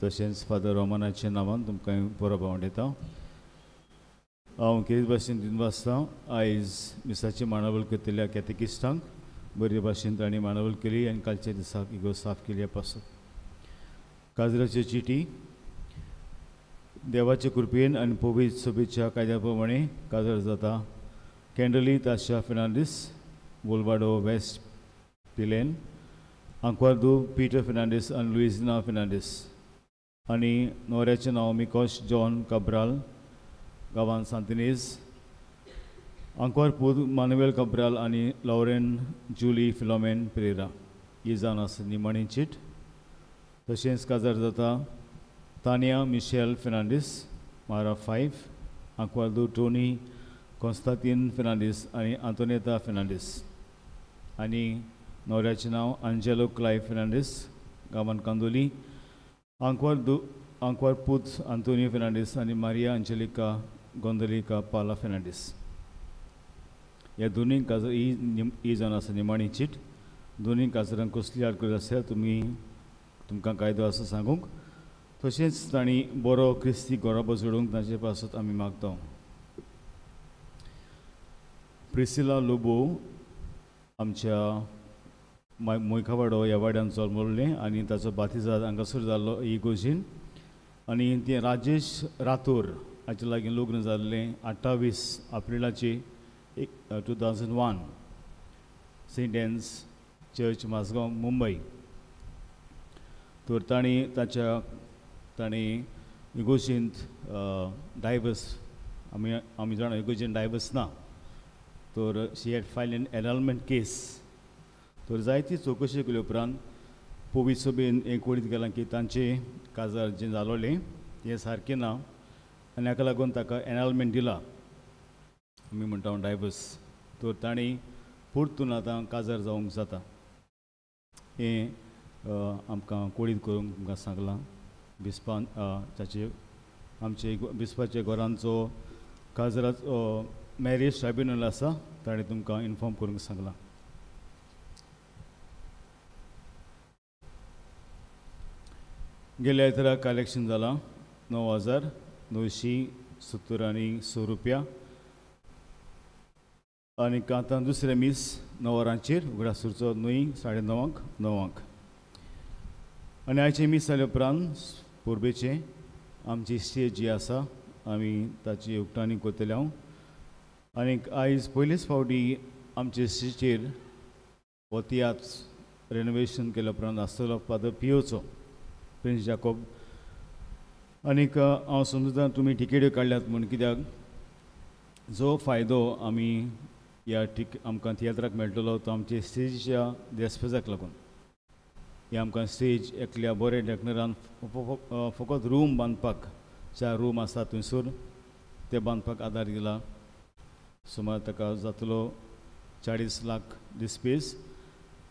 तशेंच फादर रोमानाच्या नांवान तुमकां परब हांव दिता. हांव कितें भाशेन दिवन वाचता. आयज मिसाची मांडावळ करतल्या कॅतेकिस्टांक बरे भाशेन तांणी मांडावळ केली आनी कालच्या दिसाक इगो साफ केली पासून. काजराची चिटी. देवाचे कृपेन आनी पवित्र सभेच्या कायद्या प्रमाणे काजर जाता. कॅन्डली ताशा फेर्नांडीस, वोल्वाडो वेस्ट पिलेन, आंकवारदू पीटर फेर्नांडीस आनी लुइजिना फेर्नांडीस. आनी न्हवऱ्याचें नांव मिकोश जॉन काब्राल, गांवांत सांतिनेज. आंकवारपूर मानुवेल काब्राल आनी लॉरेन जुली फिलोमेन पेरेरा ही जावन आसा निमाणी चीट. तशेंच काजार जाता तानिया मिशेल फेर्नांडीस, मारा 5, आंकवारदू टोनी कॉन्स्टांतीन फेर्नांडीस आनी आंतोनेता फेर्नांडीस. आनी न्हवऱ्याचें नांव आंजेलो क्लाय फेर्नांडीस, गांवांत कांदोली. आंकवारपूत आंतोनियो फेर्नांडीस आनी मारिया अंजेलिका गोंदलिका पाला फेर्नांडीस. ह्या दोनूय काजर ही जावन आसा निमाणी चीट. दोनूय काजरांक कसली आडखळ आसा तुमकां कायदो आसा सांगूंक. तशेंच तांणी बरो क्रिस्ती गोरोबो जोडूंक ताचे पासत आमी मागता. प्रिसिला लोबो आमच्या मोयखावाडो ह्या वाड्यान जल्मलें आनी ताचो बातिजाद हांगासर जाल्लो इगोजीन. आनी तें राजेश रातोर हाचे लागीं लग्न जाल्लें 28 एप्रिलाची 2001 सेंट एन्स चर्च माजगांव मुंबय. तर तांणी इगोजींत डायवर्स आमी जाणा इगोजीन डायवर्स ना. तर she had filed an annulment case. तर जायती चवकशी केले उपरांत पवित्र सभेन एक वळीत गेलां की तांचें काजार जें जालोलें तें सारकें ना आनी हाका लागून ताका एनलमेंट दिला. आमी म्हणटा डायवर्स. तर तांणी परतून आतां काजार जावंक जाता हें आमकां कोडीत करूंक तुमकां सांगलां. बिस्पान ताचे आमचे बिस्पाच्या घरांचो काजराचो मॅरेज ट्रायब्युनल आसा ताणें तुमकां इन्फॉर्म करूंक सांगलां. गेल्या इतराक कलेक्शन जालां 9,976 रुपया. आनीक आतां दुसरे मीस 9 वरांचेर उगडासूरचो 9:30 आनी आयचे मीस जाले उपरांत पोरबेचे आमची स्टेज जी आसा आमी ताची उक्तावणी करतले हांव. आनीक आयज पयलेच फावटी आमचे स्टेजीचेर हो तियात्र रेनोवेशन केल्या उपरांत आसतलो फादर पियोचो प्रिन्स जाकोब. आनीक हांव समजता तुमी टिकेट्यो काडल्यात म्हूण, कित्याक जो फायदो आमी ह्या आमकां तियात्राक मेळटलो तो आमचे स्टेजीच्या देस्पेजाक लागून. हे आमकां स्टेज एकल्या बरें डेकनरान फकत रूम बांदपाक 4 रूम आसा थंयसर ते बांदपाक आदार दिला. सुमार ताका जातलो 40 लाख डिस्पेस.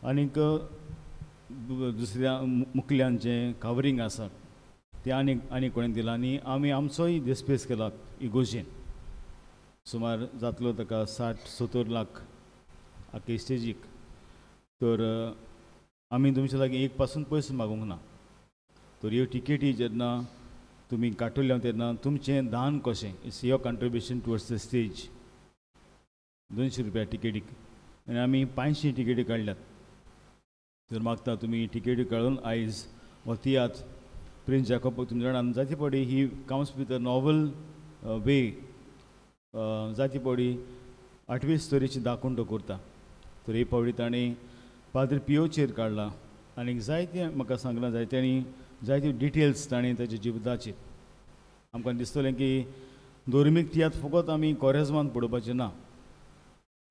आनीक दुसऱ्या मुखल्यांचें कवरींग आसा तें आनी कोणें दिलां आनी आमी आमचोय डिस्पेस केला इगोजीन. सुमार जातलो ताका 60-70 लाख आख्खे स्टेजीक. तर आमी तुमचे लागीं एक पासून पयसो मागूंक ना. तर ह्यो टिकेटी जेन्ना तुमी काडटल्यो तेन्ना तुमचें दान कशें, it's your contribution towards the stage. 200 रुपया टिकेटीक आनी आमी 500 टिकेटी काडल्यात. तर मागता तुमी टिकेटी काडून आयज हो तियात्र प्रिन्स जाकोब तुमी जाणा जायती पडी ही कावंस भितर नॉवल वे जायती पडी 28 तरेची दाखोवन तो करता. तर हे फावटी ताणें फादर पियोचेर काडला आनीक जायते म्हाका सांगलां जायत्यांनी जायत्यो डिटेल्स ताणें ताच्या जिविताचेर आमकां दिसतलें की धर्मीक तियात्र फकत आमी कोरेजमांत पळोवपाचें ना,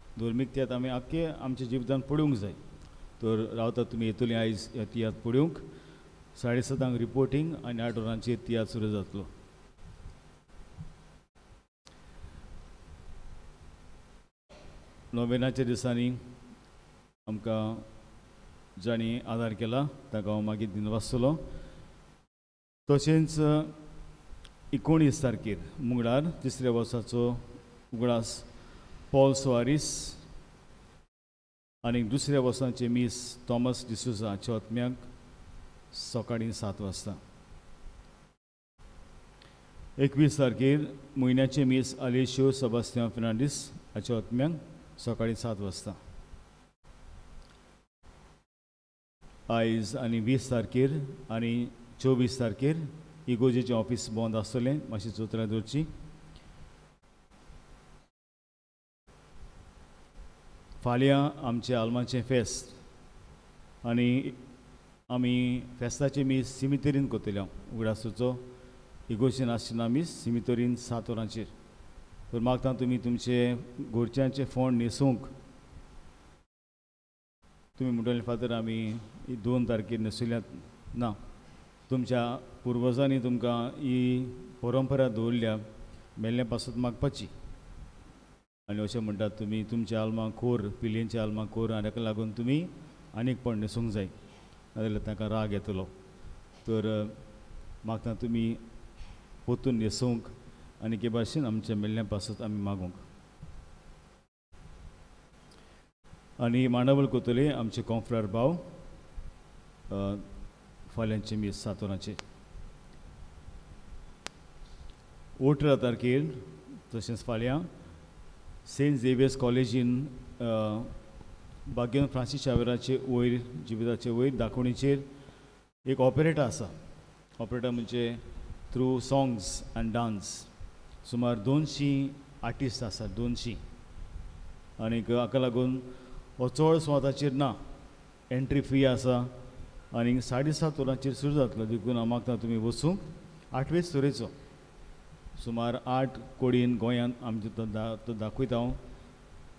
धर्मीक तियात्र आमी आख्खे आमच्या जिवितांत पळोवंक जाय. तर रावता तुमी येतली आयज ह्या तियात्र पळोवंक. 7:30 रिपोर्टींग आनी 8 वरांचेर तियात्र सुरू जातलो. नोवेनाच्या दिसांनी आमकां जाणी आदार केला ताका हांव मागीर दिन वाचतलो. तशेंच 19 तारखेर मंगळार 3ऱ्या वर्साचो उगडास पॉल सुवारीस आनी 2ऱ्या वर्साचे मीस थॉमस डिसुजाच्या आत्म्याक सकाळीं 7 वाजता. 21 तारखेर म्हयन्याचे मीस आलेशियो सेबास्टियान फेर्नांडीस हाच्या आत्म्याक सकाळीं 7 वाजता. आयज आनी 20 तारखेर आनी 24 तारखेर इगोजेचें ऑफीस बंद आसतलें, मातशी चोत्रां दवरची. फाल्यां आमचें आल्माचें फेस्त आनी आमी फेस्ताचे मीस सिमितेरीन करतले. उगडासूचो इगोजेन आसचेना मीस सिमितेरीन 7 वरांचेर. तर मागता तुमी तुमचे घरच्यांचे फोंड न्हेसूंक. तुमी म्हणटले फादर आमी 2 तारखेर न्हेसयल्यात ना, तुमच्या पुर्वजांनी तुमकां ही परंपरा दवरल्या मेल्ल्या पासून मागपाची आनी अशें म्हणटात तुमी तुमच्या आल्माक खोर पिल्लेंच्या आल्माक खोर आनी ताका लागून तुमी आनीक पण न्हेसूंक जाय, नाजाल्यार ताका राग येतलो. तर मागता तुमी पोतून न्हेसूंक आनी के भाशेन आमच्या मेल्ल्या पासून आमी मागूंक. आनी मांडावळ करतले आमचे कॉन्फ्रार भाव फाल्यांचे मीस 7 वरांचेर. 18 तारखेर तशेंच फाल्यां सेंट झेवियर्स कॉलेजीन बागेन फ्रांसीस शावेराचे वयर जिविताचे वयर दाखोवणेचेर एक ऑपेरेटा आसा. ऑपेरेटा म्हणजे थ्रू सॉंग्स एंड डान्स. सुमार 200 आर्टिस्ट आसात, 200. आनीक हाका लागून हो चड स्वाताचेर ना, एंट्री फ्री आसा आनी 7:30 वरांचेर सुरू जातलो. देखून हांव मागता तुमी वचूंक. 8वेच तरेचो सुमार 8 कोडीन गोंयांत आमचे तो दाखयता हांव.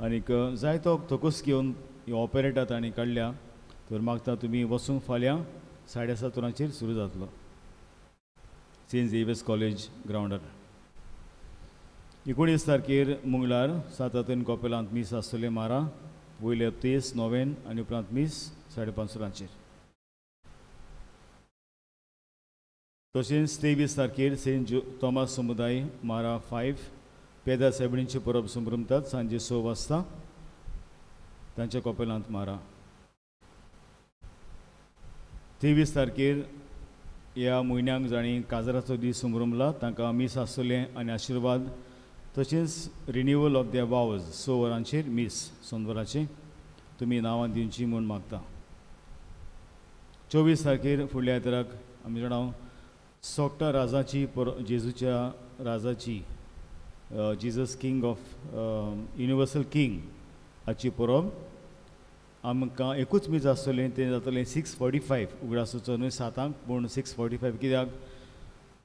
आनीक जायतो तोकूस घेवन ही ऑपेरेटा ताणें काडल्या. तर मागता तुमी वचूंक. फाल्यां 7:30 वरांचेर सुरू जातलो सेंट झेवियर्स कॉलेज ग्रावंडार. 19 तारखेर मंगळार 7 कॉपेलांत मीस आसतले मारा. वयले तेस 9 आनी उपरांत मीस 5:30 वरांचेर. तशेंच 23 तारखेर सेंट थॉमस समुदाय मारा 5 पेदा सायबिणीचें परब संभ्रमतात सांजे 6 वाजता तांच्या कॉपेलांत मारा. 23 तारखेर ह्या म्हयन्याक जाणी काजराचो दीस संभ्रमला तांकां मीस आसतलें आनी आशिर्वाद. तशेंच रिन्युवल ऑफ द वावज 6 वरांचेर मीस सोनवाराचें तुमी नांवां दिवची म्हूण मागता. 24 तारखेर फुडल्या आयताराक आमी जाणाव सोगटा राजाची जेजूच्या राजाची Jesus king of universal king हाची परब आमकां एकूच मीस आसतलें. तें जातलें 6:45 उगडासूचो न्हय 7 पूण 6:45 कित्याक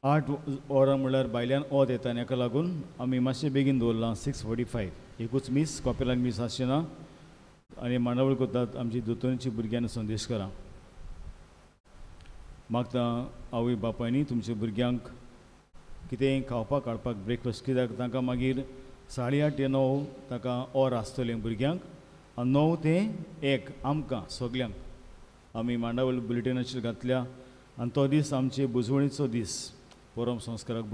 8 वरां म्हणल्यार भायल्यान वत येता आनी हाका लागून आमी मातशें बेगीन दवरलां 6:45. एकूच मीस कॉपेलान मीस आसचें ना. आनी मांडावळ करतात आमची दोतोरची भुरग्यांनी संदेशकारां. मागता आवय बापायनी तुमच्या भुरग्यांक कितेंय खावपाक हाडपाक ब्रेकफास्ट कित्याक तांकां मागीर 8:30 ते 9 ताका ऑर आसतलें भुरग्यांक आनी 9 ते 1 आमकां सगल्यांक. आमी मांडावळ बुलेटिनाचेर घातल्या आनी तो दीस आमचे बुजवणीचो दीस. परम संस्काराक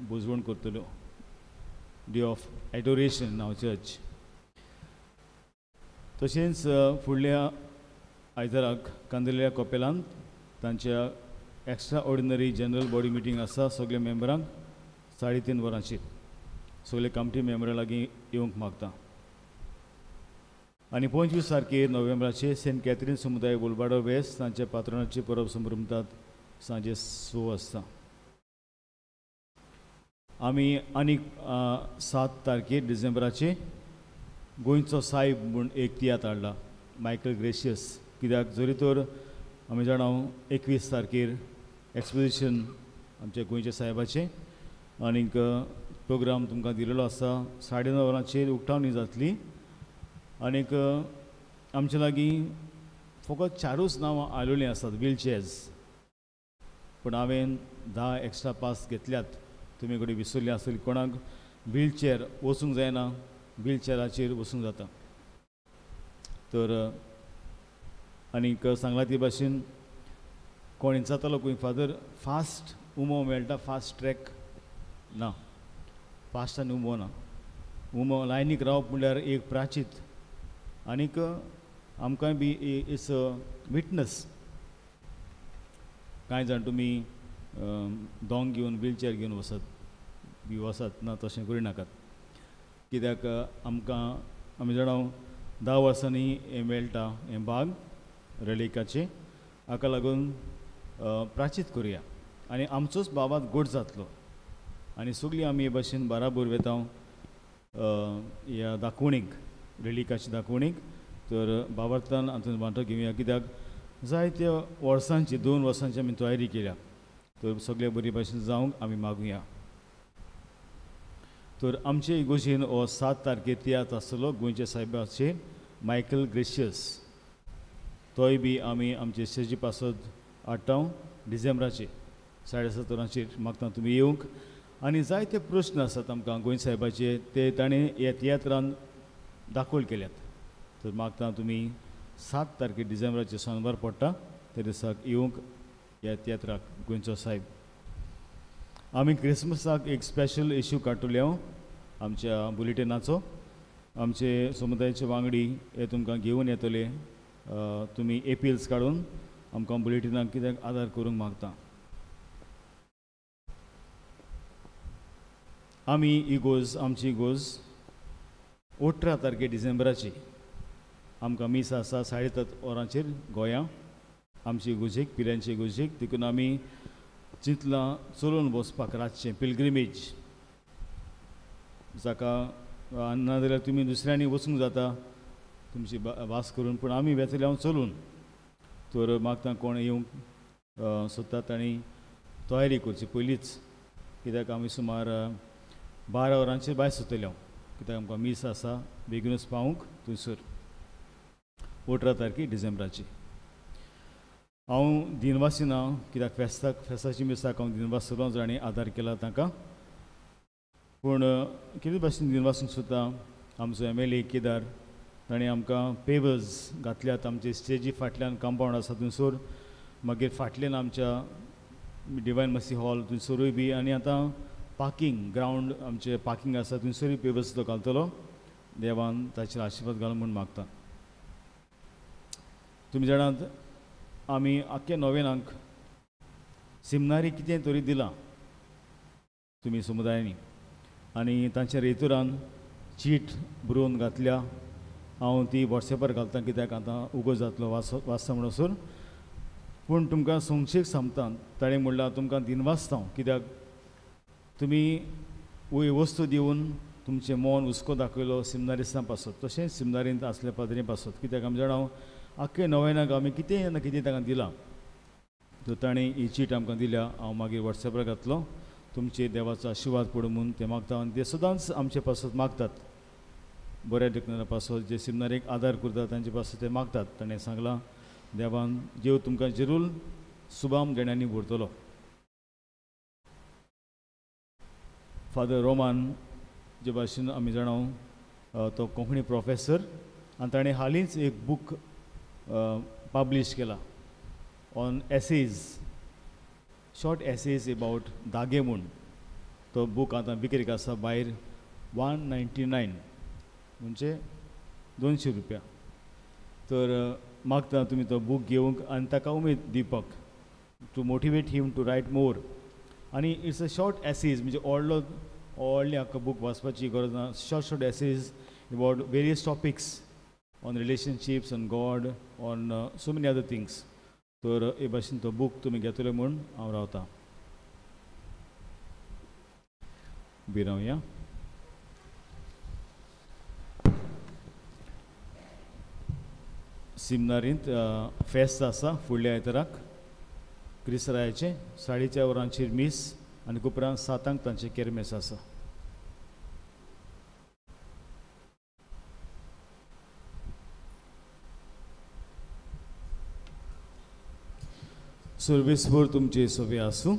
बुजवण करतल्यो. डे ऑफ एडोरेशन नांव चर्च. तशेंच फुडल्या आयताराक कांदिल्ल्या कॉपेलांत तांच्या extra ordinary general body meeting आसा सगळ्या मेंबरांक 3:30 वरांचेर. सगळे कमिटी मेंबरां लागीं येवंक मागता. आनी 25 तारखेर नोव्हेंबराचे सेंट कॅथरीन समुदाय गोलबाडो वेस्ट तांच्या पात्रणाची परब संभ्रमतात सांजे 6 वाजता. आमी आनीक 7 तारखेर डिसेंबराचे गोंयचो साहेब म्हूण एक तियात्र हाडला मायकल ग्रेशियस. कित्याक जरी तर आमी जाणां 21 तारखेर एक्सपोजिशन आमच्या गोंयच्या साहेबाचें आनीक प्रोग्राम तुमकां दिलेलो आसा 9:30 वरांचेर उक्तावणी जातली आनीक आमचे लागीं फकत 4च नांवां आयिल्लीं आसात व्हीलचेअर्स पूण हांवें 10 एक्स्ट्रा पास घेतल्यात तुमी कडेन विसरली आसतली कोणाक व्हीलचेअर वचूंक जायना व्हीलचेअराचेर वचूंक जाता तर आनीक सांगला ते भाशेन कोण जातालो खंय फादर फास्ट उमो मेळटा फास्ट ट्रॅक ना फास्टान उमो ना उमो लायनीक रावप म्हणल्यार एक प्राचीत आनीक आमकांय बी इट्स विटनस कांय जाण तुमी दोंग घेवन व्हीलचेअर घेवन वसात ना तशें करिनाकात कित्याक आमकां आमी जाणां 10 वर्सांनी हें मेळटा हें भाग रेलिकाचे हाका लागून प्राचीत करुया आनी आमचोच बाबात गोड जातलो आनी सगळीं आमी हे भाशेन बाराबोर वेता ह्या दाखोवणीक रेलिकाची दाखोवणीक तर बाबार्थान हातूंत वांटो घेवया कित्याक जायत्या वर्सांची 2 वर्सांची आमी तयारी केल्या तर सगळे बरे भाशेन जावंक आमी मागुया तर आमचे इगोजेन हो 7 तारखेर तियात्र आसतलो गोंयच्या साहेबाचे मायकल ग्रेशियस तोय बी आमी आमचे स्टेजी पासत हाडटा डिसेंबराचे 7:30 मागता तुमी येवंक आनी जायते प्रश्न आसात आमकां गोंय साहेबाचे ते ताणें ह्या तियात्रान दाखोवन केल्यात तर मागता तुमी 7 तारखेर डिसेंबराचे सोनवार पडटा त्या दिसाक येवंक ह्या तियात्राक गोंयचो साहेब आमी क्रिसमसाक एक स्पेशल इश्यू काडटले आमच्या बुलेटिनाचो आमचे समुदायाचे वांगडी हे तुमकां घेवन येतले तुमी एपिल्स काडून आमकां बुलेटिनाक कित्याक आदार करूंक मागता आमी आमची इगोज 18 तारखेर डिसेंबराची आमकां मीस आसा 7:30 वरांचेर गोंयां आमची इगोजेक पिऱ्यांचे इगोजेक देखून आमी चिंतलां चलून वचपाक रातचें पिलग्रिमेज जाका नाजाल्यार तुमी दुसऱ्यांनी वचूंक जाता तुमची वास करून पूण आमी वेतले हांव चलून तर मागता कोण येवंक सोदतात आनी तयारी करची पयलींच कित्याक आमी सुमार 12 वरांचेर भायर सरतले कित्याक आमकां मीस आसा बेगीनूच पावूंक थंयसर 18 तारखेर डिसेंबराची हांव दिनवासी ना कित्याक फेस्ताची मिसाक हांव दिनवासलो जाणी आदार केला ताका पूण कितें भाशेन दिनवासूंक सोदता आमचो MLA केदार ताणें आमकां पेवर्स घातल्यात आमचे स्टेजी फाटल्यान कंपाउंड आसा थंयसर मागीर फाटल्यान आमच्या डिवायन मसी हॉल थंयसरूय बी आनी आतां पार्किंग ग्रावंड आमचे पार्किंग आसा थंयसरूय पेवर्स तो घालतलो देवान ताचेर आशिर्वाद घाल म्हूण मागता तुमी जाणात आमी आख्या नोवेनांक सिमनारी कितें तरी दिलां तुमी समुदायांनी आनी तांच्या रेतुरान चीट बरोवन घातल्या हांव ती वॉट्सॅपार घालता कित्याक आतां उगो जातलो वाचता म्हणसर पूण तुमकां संक्षेप सांगता ताणें म्हणल्यार तुमकां दिनवासता कित्याक तुमी वस्तू दिवन तुमचें मन हुस्को दाखयलो सिमनारिस्तां पासत तशेंच सिमनारींत आसल्या पाद्री पासत कित्याक आमी जाणां आख्खे नोवेनाक आमी कितें ना कितें ताका दिलां तर ताणें ही चीट आमकां दिल्या हांव मागीर वॉट्सॅपार घातलो तुमचे देवाचो आशिर्वाद पडूं म्हूण ते मागता आनी ते सदांच आमचे पासत मागतात बऱ्या टेक्नरा पासत जे सिमनारीक आदार करतात तांचे पासत ते मागतात ताणें सांगलां देवान देव तुमकां जरूर सुबाम देण्यांनी भरतलो फादर रोमान जे भाशेन आमी जाणां तो कोंकणी प्रोफेसर आनी ताणें हालींच एक बूक पब्लीश केला on essays short essays about दागे म्हूण तो बूक आतां विक्रेक आसा भायर 199 म्हणजे 200 रुपया तर मागता तुमी तो बूक घेवंक आनी ताका उमेद दिवपाक to motivate him to write more आनी इट्स अ शॉर्ट एसेज म्हणजे व्हडलें हाका बूक वाचपाची गरज ना short essays about various topics on relationships on God on so many other things तर हे भाशेन तो बूक तुमी घेतलो म्हूण हांव रावतां उबी रावया सिमनारींत फेस्त आसा फुडल्या आयताराक क्रिस्तरायाचे 4:30 वरांचेर मीस आनी उपरांत 7 तांचे केरमेस आसा. सर्वेस्वर तुमचे सोबे आसूं.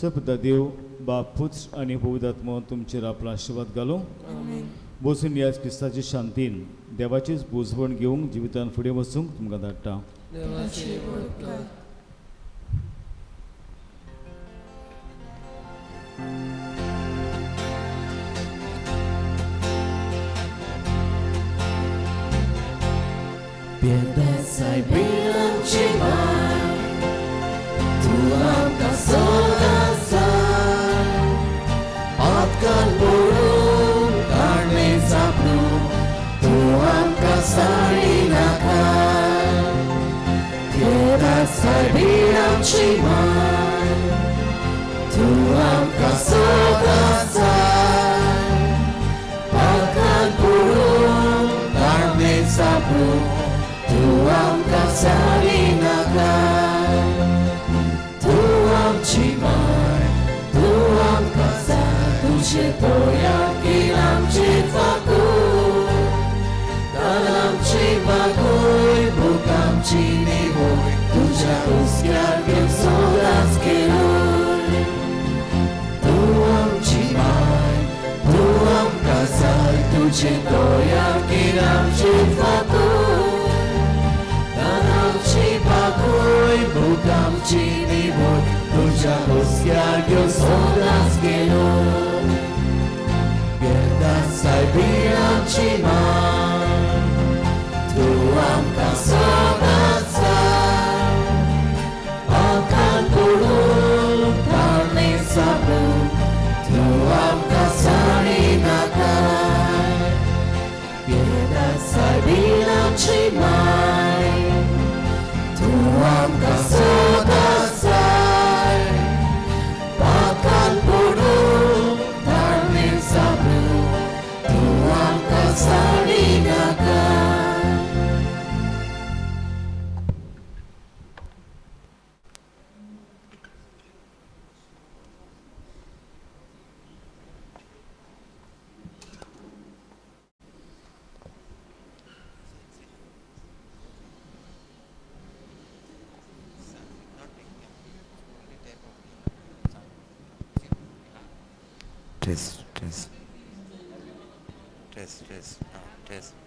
सपदा देव बाप पुत्र आनी पवित्र आत्मा तुमचेर आपलो आशिर्वाद घालूं. बसून ह्या क्रिस्ताची शांतीन देवाचीच बुजवण घेवंक जिवितान फुडें वचूंक तुमकां धाडटा. Piedasai bilang cimai, Tuhan kasih akan burung karne sabdu, Tuhan kasarinakan. Piedasai bilang cimai, Tuhan kasih akan burung karne sabdu, Tuhan kasarinakan. Tuhan cimai, Tuhan kasih, Tuhan yang dalam jiwaku, dalam jiwaku bukan cinimu, Tuhan usiar solas kelur. Tuhan cimai, Tuhan kasih, Tuhan yang dalam jiwaku. Bukan cini boy, tujuan usia solas gelor. Biarlah saya bilang cimai, Tuhan kasih akan puluh karne sabu, Tuhan kasarinakan. Biarlah saya bilang cimai, Tuhan kasih bahkan bodoh karne sabu, Tuhan kasarinakan. Test.